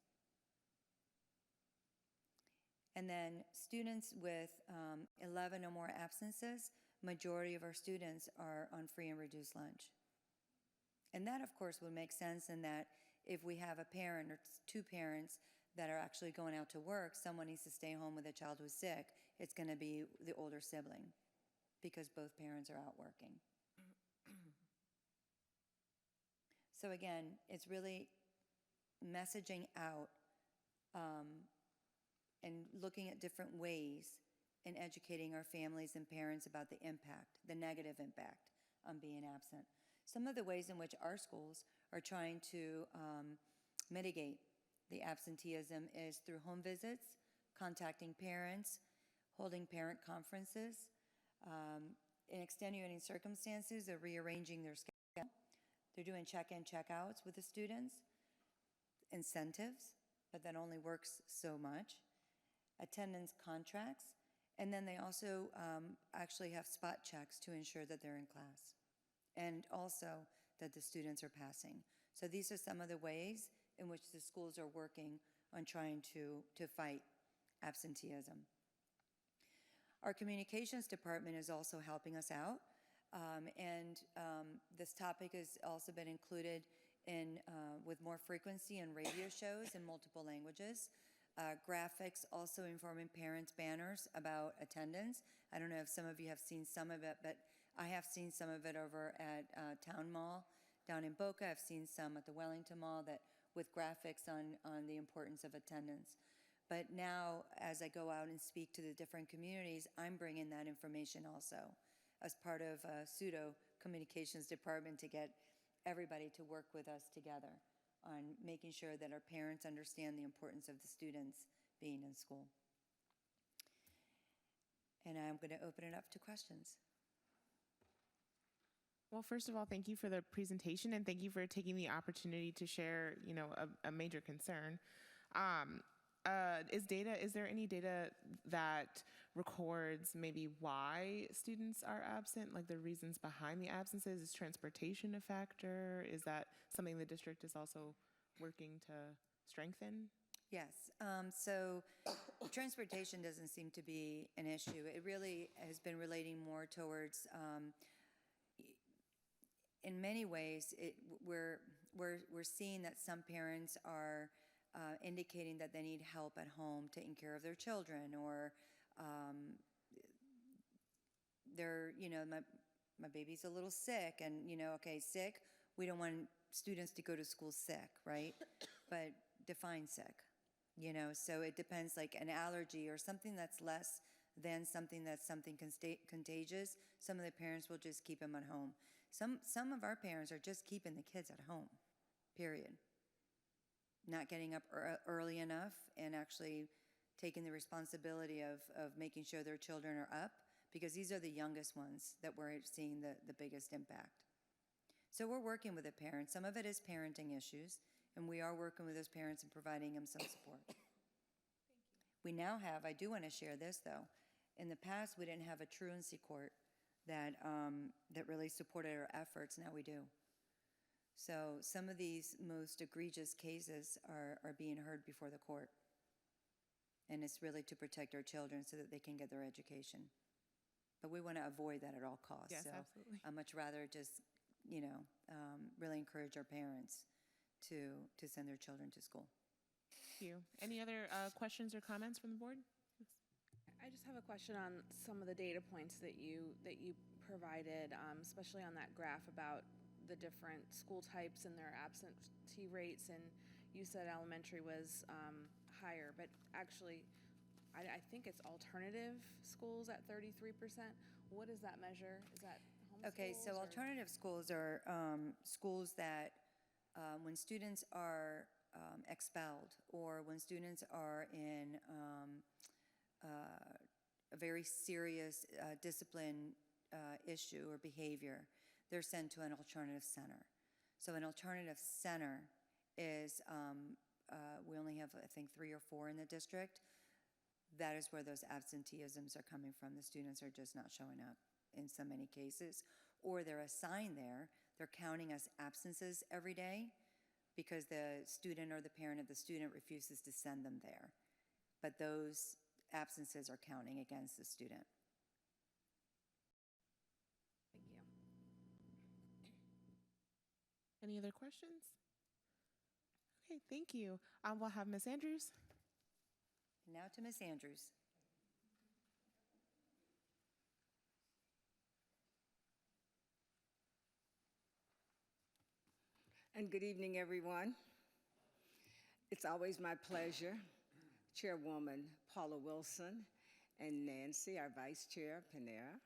And then students with 11 or more absences, majority of our students are on free and reduced lunch. And that, of course, would make sense in that if we have a parent or 2 parents that are actually going out to work, someone needs to stay home with a child who's sick, it's going to be the older sibling, because both parents are out working. So again, it's really messaging out and looking at different ways in educating our families and parents about the impact, the negative impact on being absent. Some of the ways in which our schools are trying to mitigate the absenteeism is through home visits, contacting parents, holding parent conferences. In extenuating circumstances, they're rearranging their schedule. They're doing check-in, check-outs with the students. Incentives, but that only works so much. Attendance contracts, and then they also actually have spot checks to ensure that they're in class, and also that the students are passing. So these are some of the ways in which the schools are working on trying to fight absenteeism. Our communications department is also helping us out, and this topic has also been included in with more frequency in radio shows in multiple languages. Graphics also informing parents, banners about attendance. I don't know if some of you have seen some of it, but I have seen some of it over at Town Mall down in Boca. I've seen some at the Wellington Mall that with graphics on the importance of attendance. But now, as I go out and speak to the different communities, I'm bringing that information also as part of a pseudo communications department to get everybody to work with us together on making sure that our parents understand the importance of the students being in school. And I'm going to open it up to questions. Well, first of all, thank you for the presentation, and thank you for taking the opportunity to share, a major concern. Is there any data that records maybe why students are absent, like the reasons behind the absences? Is transportation a factor? Is that something the district is also working to strengthen? Yes, so transportation doesn't seem to be an issue. It really has been relating more towards, in many ways, we're seeing that some parents are indicating that they need help at home taking care of their children, or they're, my baby's a little sick, and, okay, sick, we don't want students to go to school sick, right? But define sick, so it depends, like an allergy or something that's less than something that's something contagious. Some of the parents will just keep them at home. Some of our parents are just keeping the kids at home, period. Not getting up early enough and actually taking the responsibility of making sure their children are up, because these are the youngest ones that we're seeing the biggest impact. So we're working with the parents. Some of it is parenting issues, and we are working with those parents and providing them some support. We now have, I do want to share this though, in the past we didn't have a truancy court that really supported our efforts. Now we do. So some of these most egregious cases are being heard before the court. And it's really to protect our children so that they can get their education. But we want to avoid that at all costs. Yes, so absolutely. I'd much rather just, really encourage our parents to send their children to school. Thank you. Any other questions or comments from the board? I just have a question on some of the data points that you provided, especially on that graph about the different school types and their absentee rates. And you said elementary was higher, but actually, I think it's alternative schools at 33%. What does that measure? Is that home Okay, schools, so or? alternative schools are schools that when students are expelled, or when students are in a very serious discipline issue or behavior, they're sent to an alternative center. So an alternative center is, we only have, I think, 3 or 4 in the district. That is where those absenteeisms are coming from. The students are just not showing up in so many cases. Or they're assigned there. They're counting as absences every day because the student or the parent of the student refuses to send them there. But those absences are counting against the student. Thank you. Any other questions? Okay, thank you. We'll have Ms. Andrews. Now to Ms. Andrews. And good evening, everyone. It's always my pleasure, Chairwoman Paula Wilson and Nancy, our Vice Chair, Panera,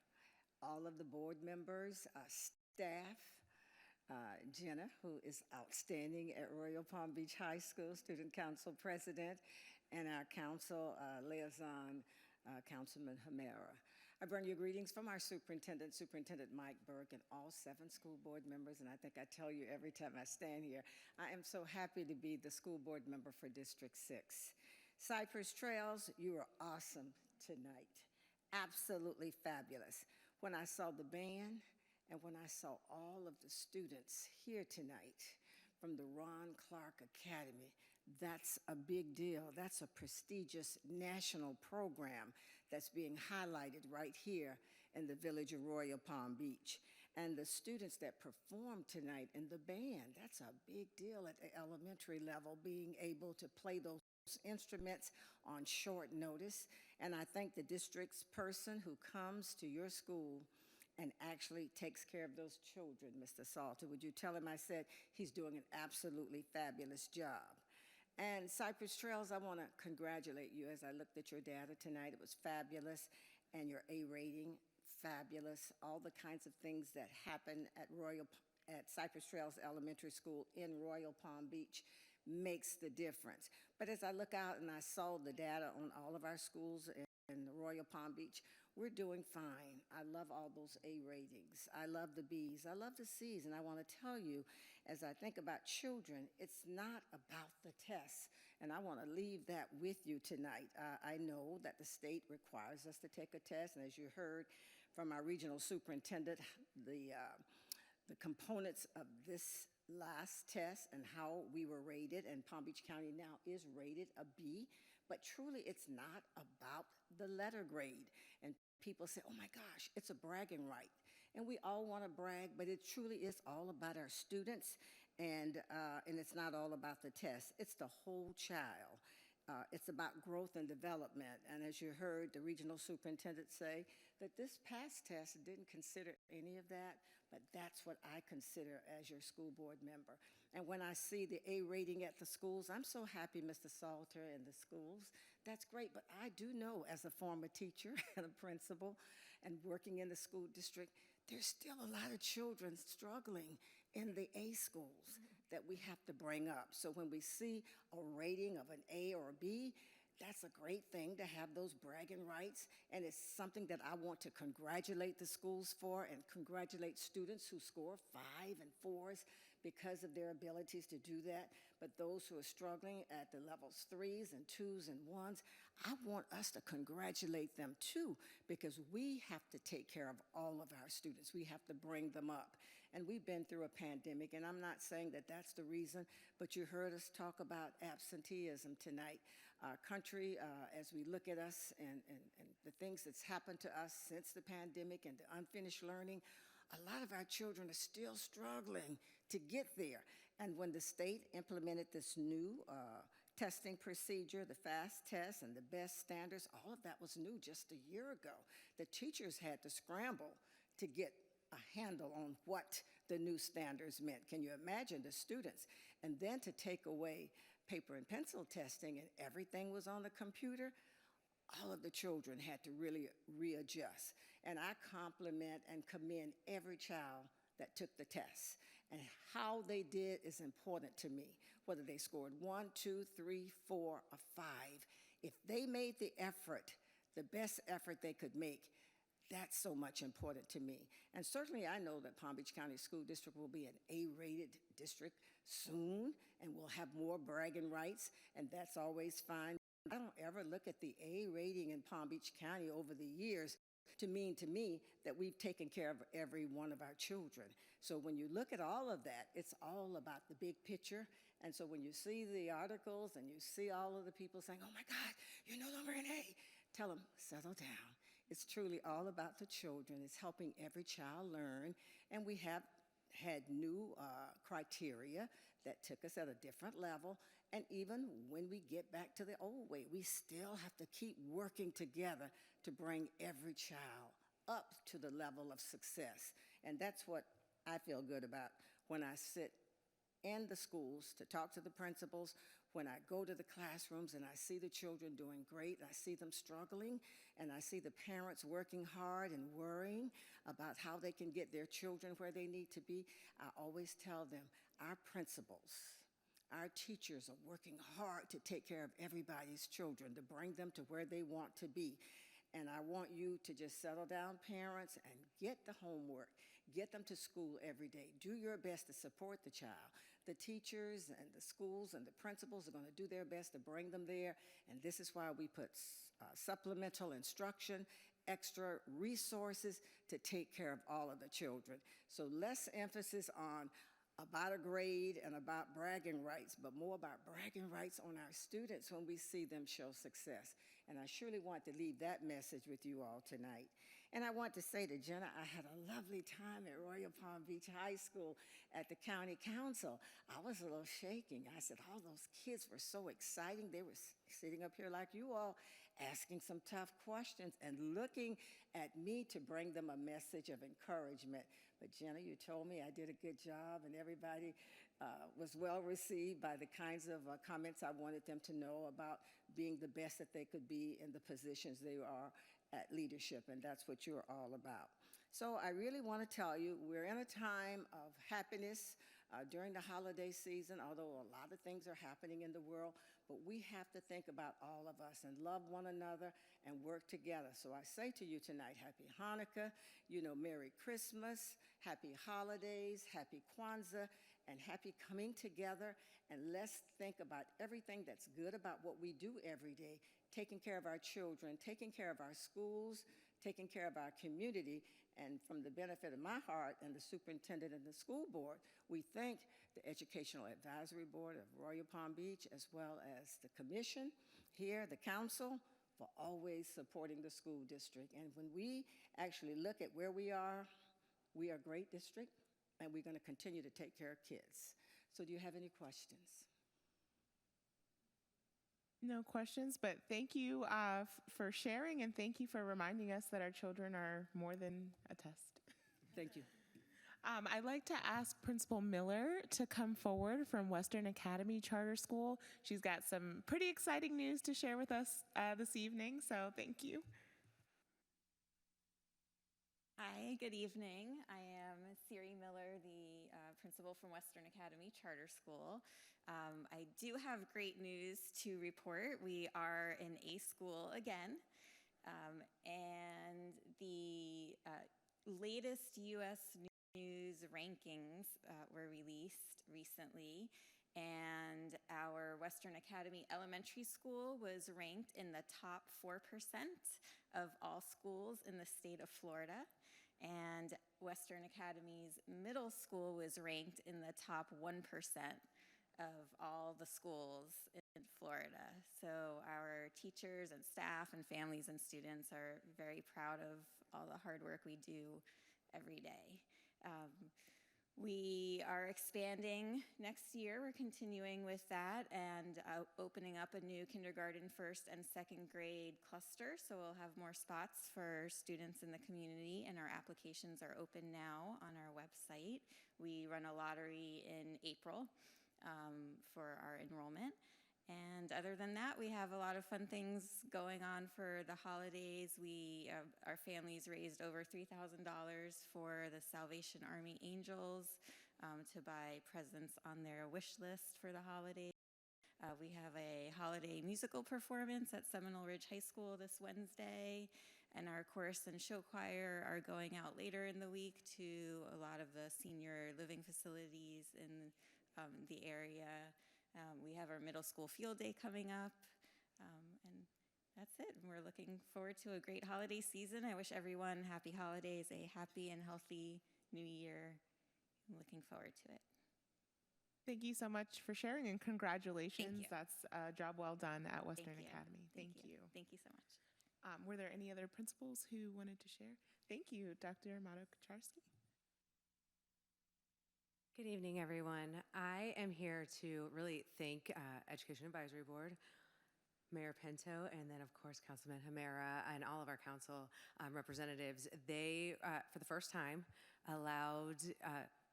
all of the board members, staff, Jenna, who is outstanding at Royal Palm Beach High School, Student Council President, and our council liaison, Councilman Hamera. I bring you greetings from our superintendent, Superintendent Mike Burke, and all 7 school board members, and I think I tell you every time I stand here, I am so happy to be the school board member for District 6. Cypress Trails, you are awesome tonight. Absolutely fabulous. When I saw the band and when I saw all of the students here tonight from the Ron Clark Academy, that's a big deal. That's a prestigious national program that's being highlighted right here in the village of Royal Palm Beach. And the students that performed tonight in the band, that's a big deal at the elementary level, being able to play those instruments on short notice. And I thank the district's person who comes to your school and actually takes care of those children, Mr. Salter. Would you tell him I said he's doing an absolutely fabulous job? And Cypress Trails, I want to congratulate you. As I looked at your data tonight, it was fabulous, and your A rating, fabulous. All the kinds of things that happen at Cypress Trails Elementary School in Royal Palm Beach makes the difference. But as I look out and I saw the data on all of our schools in Royal Palm Beach, we're doing fine. I love all those A ratings. I love the Bs. I love the Cs. And I want to tell you, as I think about children, it's not about the tests. And I want to leave that with you tonight. I know that the state requires us to take a test. And as you heard from our regional superintendent, the components of this last test and how we were rated, and Palm Beach County now is rated a B, but truly it's not about the letter grade. And people say, oh my gosh, it's a bragging right. And we all want to brag, but it truly is all about our students, and it's not all about the test. It's the whole child. It's about growth and development. And as you heard the regional superintendent say, that this past test didn't consider any of that, but that's what I consider as your school board member. And when I see the A rating at the schools, I'm so happy, Mr. Salter, and the schools. That's great, but I do know as a former teacher and a principal and working in the school district, there's still a lot of children struggling in the A schools that we have to bring up. So when we see a rating of an A or a B, that's a great thing to have those bragging rights, and it's something that I want to congratulate the schools for and congratulate students who score 5 and 4s because of their abilities to do that. But those who are struggling at the levels 3s and 2s and 1s, I want us to congratulate them too, because we have to take care of all of our students. We have to bring them up. And we've been through a pandemic, and I'm not saying that that's the reason, but you heard us talk about absenteeism tonight. Our country, as we look at us and the things that's happened to us since the pandemic and the unfinished learning, a lot of our children are still struggling to get there. And when the state implemented this new testing procedure, the FAST test and the BEST standards, all of that was new just a year ago. The teachers had to scramble to get a handle on what the new standards meant. Can you imagine the students? And then to take away paper and pencil testing and everything was on the computer, all of the children had to really readjust. And I compliment and commend every child that took the test. And how they did is important to me, whether they scored 1, 2, 3, 4, or 5. If they made the effort, the best effort they could make, that's so much important to me. And certainly I know that Palm Beach County School District will be an A-rated district soon, and we'll have more bragging rights, and that's always fine. I don't ever look at the A rating in Palm Beach County over the years to mean to me that we've taken care of every one of our children. So when you look at all of that, it's all about the big picture. And so when you see the articles and you see all of the people saying, oh my God, you're no longer an A, tell them, settle down. It's truly all about the children. It's helping every child learn. And we have had new criteria that took us at a different level. And even when we get back to the old way, we still have to keep working together to bring every child up to the level of success. And that's what I feel good about when I sit in the schools to talk to the principals, when I go to the classrooms and I see the children doing great, I see them struggling, and I see the parents working hard and worrying about how they can get their children where they need to be. I always tell them, our principals, our teachers are working hard to take care of everybody's children, to bring them to where they want to be. And I want you to just settle down, parents, and get the homework. Get them to school every day. Do your best to support the child. The teachers and the schools and the principals are going to do their best to bring them there. And this is why we put supplemental instruction, extra resources to take care of all of the children. So less emphasis on about a grade and about bragging rights, but more about bragging rights on our students when we see them show success. And I surely want to leave that message with you all tonight. And I want to say to Jenna, I had a lovely time at Royal Palm Beach High School at the county council. I was a little shaking. I said, all those kids were so exciting. They were sitting up here like you all, asking some tough questions and looking at me to bring them a message of encouragement. But Jenna, you told me I did a good job, and everybody was well received by the kinds of comments I wanted them to know about being the best that they could be in the positions they are at leadership, and that's what you're all about. So I really want to tell you, we're in a time of happiness during the holiday season, although a lot of things are happening in the world, but we have to think about all of us and love one another and work together. So I say to you tonight, happy Hanukkah, Merry Christmas, happy holidays, happy Kwanzaa, and happy coming together. And let's think about everything that's good about what we do every day, taking care of our children, taking care of our schools, taking care of our community. And from the benefit of my heart and the superintendent and the school board, we thank the Educational Advisory Board of Royal Palm Beach, as well as the commission here, the council, for always supporting the school district. And when we actually look at where we are a great district, and we're going to continue to take care of kids. So do you have any questions? No questions, but thank you for sharing, and thank you for reminding us that our children are more than a test. Thank you. I'd like to ask Principal Miller to come forward from Western Academy Charter School. She's got some pretty exciting news to share with us this evening, so thank you. Hi, good evening. I am Siri Miller, the principal from Western Academy Charter School. I do have great news to report. We are in A school again, and the latest U.S. News rankings were released recently, and our Western Academy Elementary School was ranked in the top 4% of all schools in the state of Florida. And Western Academy's middle school was ranked in the top 1% of all the schools in Florida. So our teachers and staff and families and students are very proud of all the hard work we do every day. We are expanding next year. We're continuing with that and opening up a new kindergarten, first and second grade cluster. So we'll have more spots for students in the community, and our applications are open now on our website. We run a lottery in April for our enrollment. And other than that, we have a lot of fun things going on for the holidays. Our families raised over $3,000 for the Salvation Army Angels to buy presents on their wish list for the holidays. We have a holiday musical performance at Seminole Ridge High School this Wednesday, and our chorus and show choir are going out later in the week to a lot of the senior living facilities in the area. We have our middle school field day coming up, and that's it. And we're looking forward to a great holiday season. I wish everyone happy holidays, a happy and healthy new year. I'm looking forward to it. Thank you so much for sharing, and congratulations. Thank you. That's a job well done at Western Thank you. Academy. Thank you. Thank you so much. Were there any other principals who wanted to share? Thank you, Dr. Amato-Kucharski. Good evening, everyone. I am here to really thank Education Advisory Board, Mayor Pinto, and then, of course, Councilman Hamera and all of our council representatives. They, for the first time, allowed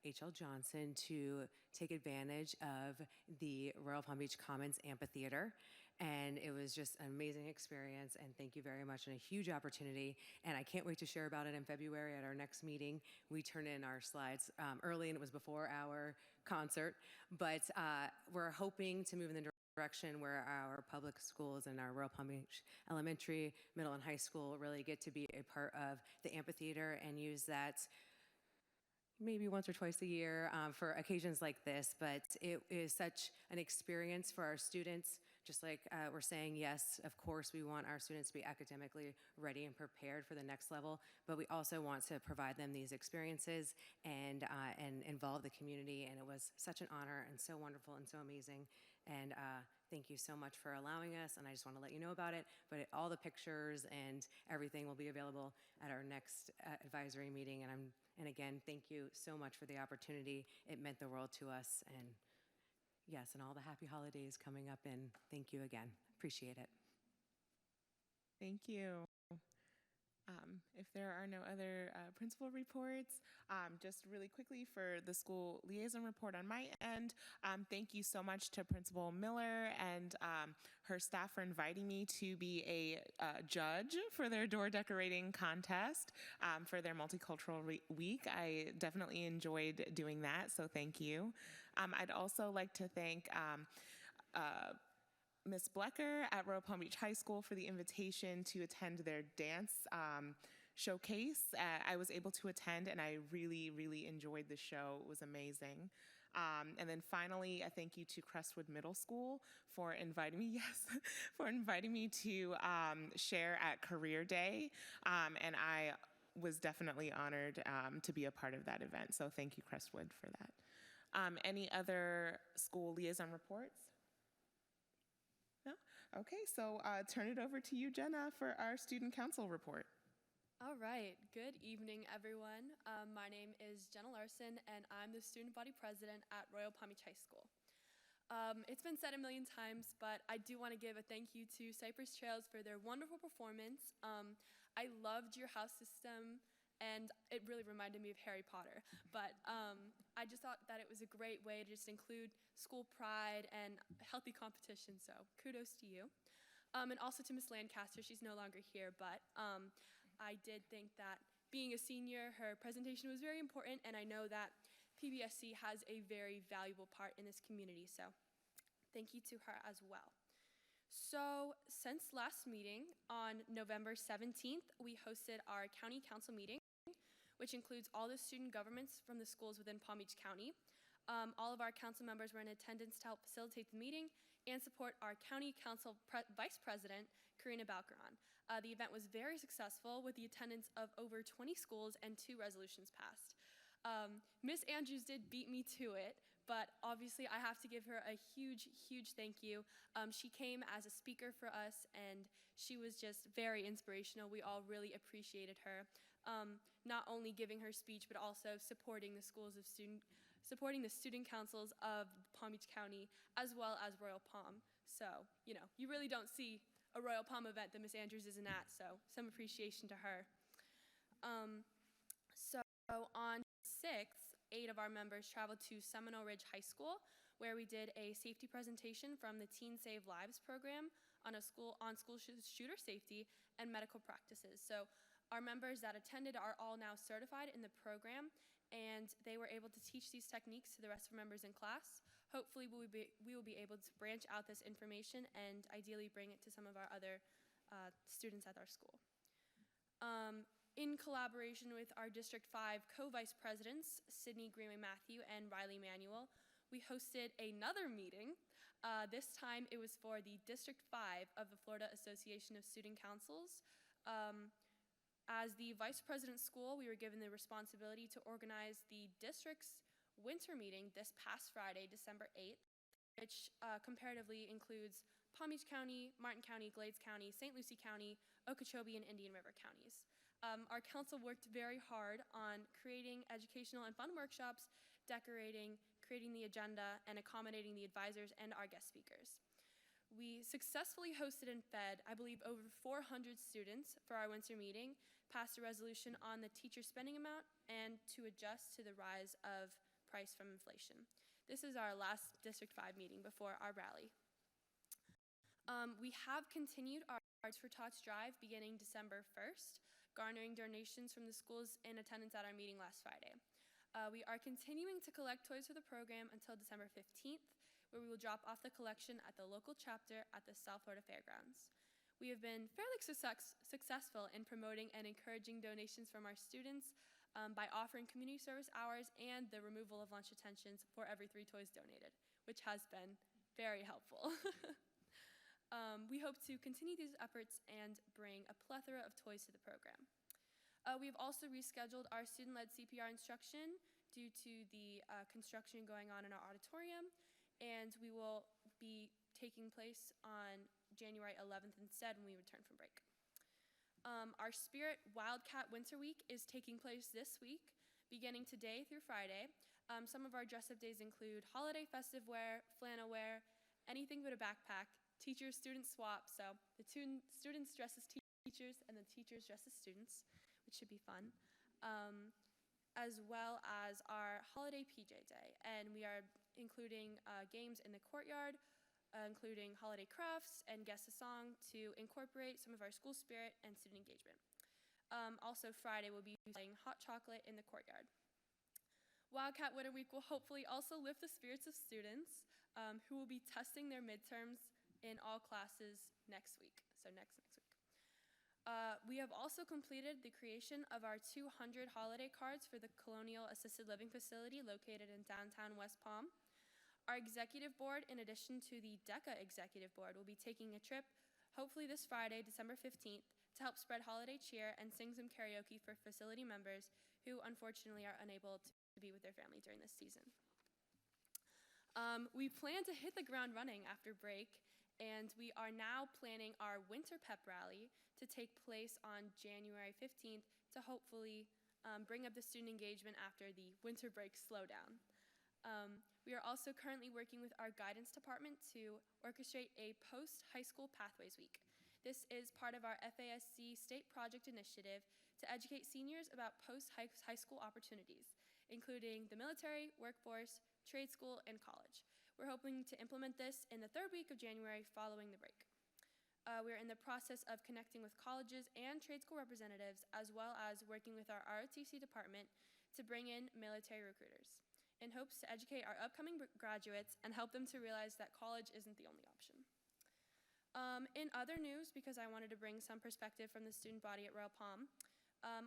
H.L. Johnson to take advantage of the Royal Palm Beach Commons Amphitheater. And it was just an amazing experience, and thank you very much, and a huge opportunity. And I can't wait to share about it in February at our next meeting. We turned in our slides early, and it was before our concert. But we're hoping to move in the direction where our public schools and our Royal Palm Beach Elementary, Middle, and High School really get to be a part of the amphitheater and use that maybe once or twice a year for occasions like this. But it is such an experience for our students. Just like we're saying, yes, of course, we want our students to be academically ready and prepared for the next level, but we also want to provide them these experiences and involve the community. And it was such an honor and so wonderful and so amazing. And thank you so much for allowing us. And I just want to let you know about it. But all the pictures and everything will be available at our next advisory meeting. And again, thank you so much for the opportunity. It meant the world to us. And yes, and all the happy holidays coming up, and thank you again. Appreciate it. Thank you. If there are no other principal reports, just really quickly for the school liaison report on my end, thank you so much to Principal Miller and her staff for inviting me to be a judge for their door decorating contest for their multicultural week. I definitely enjoyed doing that, so thank you. I'd also like to thank Ms. Blecker at Royal Palm Beach High School for the invitation to attend their dance showcase. I was able to attend, and I really, really enjoyed the show. It was amazing. And then finally, a thank you to Crestwood Middle School for inviting me, yes, for inviting me to share at Career Day. And I was definitely honored to be a part of that event. So thank you, Crestwood, for that. Any other school liaison reports? No? Okay, so turn it over to you, Jenna, for our student council report. All right, good evening, everyone. My name is Jenna Larson, and I'm the student body president at Royal Palm Beach High School. It's been said a million times, but I do want to give a thank you to Cypress Trails for their wonderful performance. I loved your house system, and it really reminded me of Harry Potter. But I just thought that it was a great way to just include school pride and healthy competition, so kudos to you. And also to Miss Lancaster, she's no longer here, but I did think that being a senior, her presentation was very important, and I know that PBSC has a very valuable part in this community, so thank you to her as well. So since last meeting on November 17th, we hosted our county council meeting, which includes all the student governments from the schools within Palm Beach County. All of our council members were in attendance to help facilitate the meeting and support our county council vice president, Karina Balcaron. The event was very successful with the attendance of over 20 schools and 2 resolutions passed. Miss Andrews did beat me to it, but obviously I have to give her a huge, huge thank you. She came as a speaker for us, and she was just very inspirational. We all really appreciated her, not only giving her speech, but also supporting the student councils of Palm Beach County, as well as Royal Palm. So, you know, you really don't see a Royal Palm event that Miss Andrews isn't at, so some appreciation to her. So on 6th, 8 of our members traveled to Seminole Ridge High School, where we did a safety presentation from the Teen Save Lives program on school shooter safety and medical practices. So our members that attended are all now certified in the program, and they were able to teach these techniques to the rest of our members in class. Hopefully we will be able to branch out this information and ideally bring it to some of our other students at our school. In collaboration with our District 5 co-vice presidents, Sydney Greenway Matthew and Riley Manuel, we hosted another meeting. This time it was for the District 5 of the Florida Association of Student Councils. As the vice president school, we were given the responsibility to organize the district's winter meeting this past Friday, December 8th, which comparatively includes Palm Beach County, Martin County, Glades County, St. Lucie County, Okeechobee, and Indian River counties. Our council worked very hard on creating educational and fun workshops, decorating, creating the agenda, and accommodating the advisors and our guest speakers. We successfully hosted and fed, I believe, over 400 students for our winter meeting, passed a resolution on the teacher spending amount, and to adjust to the rise of price from inflation. This is our last District 5 meeting before our rally. We have continued our Arts for Tots drive beginning December 1st, garnering donations from the schools in attendance at our meeting last Friday. We are continuing to collect toys for the program until December 15th, where we will drop off the collection at the local chapter at the South Florida Fairgrounds. We have been fairly successful in promoting and encouraging donations from our students by offering community service hours and the removal of lunch attentions for every 3 toys donated, which has been very helpful. We hope to continue these efforts and bring a plethora of toys to the program. We've also rescheduled our student-led CPR instruction due to the construction going on in our auditorium, and we will be taking place on January 11th instead when we return from break. Our Spirit Wildcat Winter Week is taking place this week, beginning today through Friday. Some of our dress-up days include holiday festive wear, flannel wear, anything but a backpack, teacher-student swap, so the students dress as teachers and the teachers dress as students, which should be fun, as well as our holiday PJ Day. And we are including games in the courtyard, including holiday crafts and guess a song to incorporate some of our school spirit and student engagement. Also Friday we'll be playing hot chocolate in the courtyard. Wildcat Winter Week will hopefully also lift the spirits of students who will be testing their midterms in all classes next week, so next week. We have also completed the creation of our 200 holiday cards for the Colonial Assisted Living Facility located in downtown West Palm. Our executive board, in addition to the DECA executive board, will be taking a trip, hopefully this Friday, December 15th, to help spread holiday cheer and sing some karaoke for facility members who unfortunately are unable to be with their family during this season. We plan to hit the ground running after break, and we are now planning our winter pep rally to take place on January 15th to hopefully bring up the student engagement after the winter break slowdown. We are also currently working with our guidance department to orchestrate a post-high school pathways week. This is part of our FASC state project initiative to educate seniors about post-high school opportunities, including the military, workforce, trade school, and college. We're hoping to implement this in the third week of January following the break. We're in the process of connecting with colleges and trade school representatives, as well as working with our ROTC department to bring in military recruiters, in hopes to educate our upcoming graduates and help them to realize that college isn't the only option. In other news, because I wanted to bring some perspective from the student body at Royal Palm,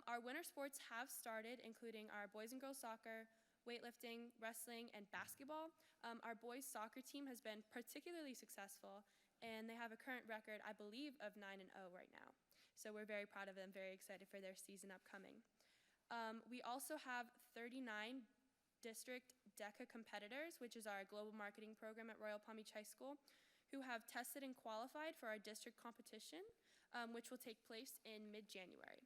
our winter sports have started, including our boys and girls soccer, weightlifting, wrestling, and basketball. Our boys soccer team has been particularly successful, and they have a current record, I believe, of 9-0 right now. So we're very proud of them, very excited for their season upcoming. We also have 39 district DECA competitors, which is our global marketing program at Royal Palm Beach High School, who have tested and qualified for our district competition, which will take place in mid-January.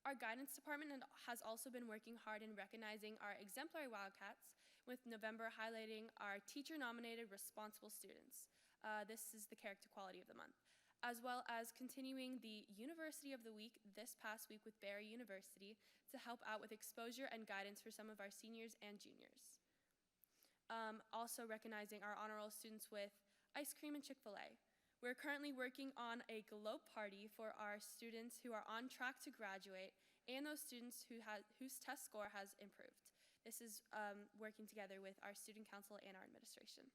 Our guidance department has also been working hard in recognizing our exemplary Wildcats, with November highlighting our teacher-nominated responsible students. This is the character quality of the month, as well as continuing the University of the Week this past week with Barry University to help out with exposure and guidance for some of our seniors and juniors. Also recognizing our honor roll students with ice cream and Chick-fil-A. We're currently working on a globe party for our students who are on track to graduate and those students whose test score has improved. This is working together with our student council and our administration.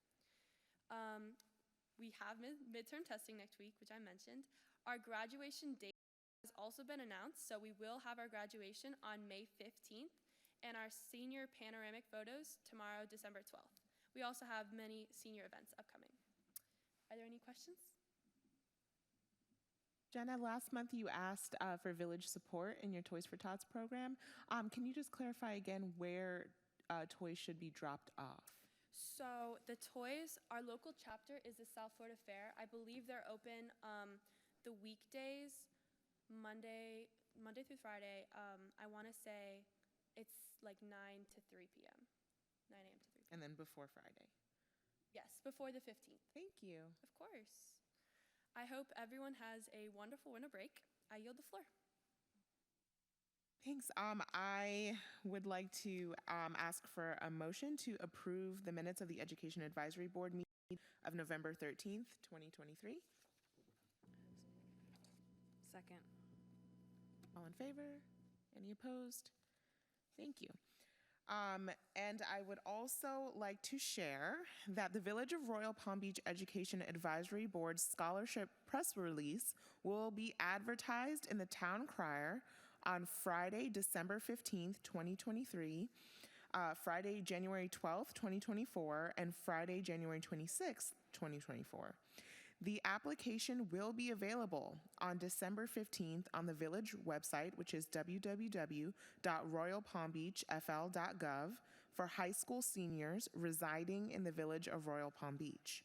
We have midterm testing next week, which I mentioned. Our graduation date has also been announced, so we will have our graduation on May 15th and our senior panoramic photos tomorrow, December 12th. We also have many senior events upcoming. Are there any questions? Jenna, last month you asked for village support in your Toys for Tots program. Can you just clarify again where toys should be dropped off? So the toys, our local chapter is the South Florida Fair. I believe they're open the weekdays, Monday through Friday. I want to say it's like 9 to 3 p.m., 9 a.m. to 3 p.m. And then before Friday? Yes, before the 15th. Thank you. Of course. I hope everyone has a wonderful winter break. I yield the floor. Thanks. I would like to ask for a motion to approve the minutes of the Education Advisory Board meeting of November 13th, 2023. Second. All in favor? Any opposed? Thank you. And I would also like to share that the Village of Royal Palm Beach Education Advisory Board scholarship press release will be advertised in the Town Crier on Friday, December 15th, 2023, Friday, January 12th, 2024, and Friday, January 26th, 2024. The application will be available on December 15th on the Village website, which is www.royalpalmbeachfl.gov, for high school seniors residing in the Village of Royal Palm Beach.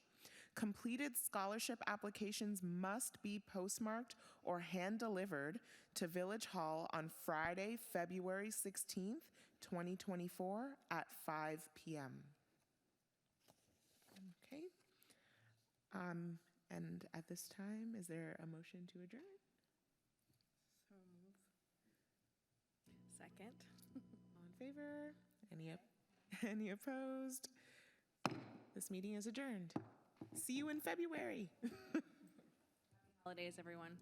Completed scholarship applications must be postmarked or hand-delivered to Village Hall on Friday, February 16th, 2024 at 5 p.m. Okay. And at this time, is there a motion to adjourn? So move. Second. All in favor? Any opposed? This meeting is adjourned. See you in February. Holidays, everyone.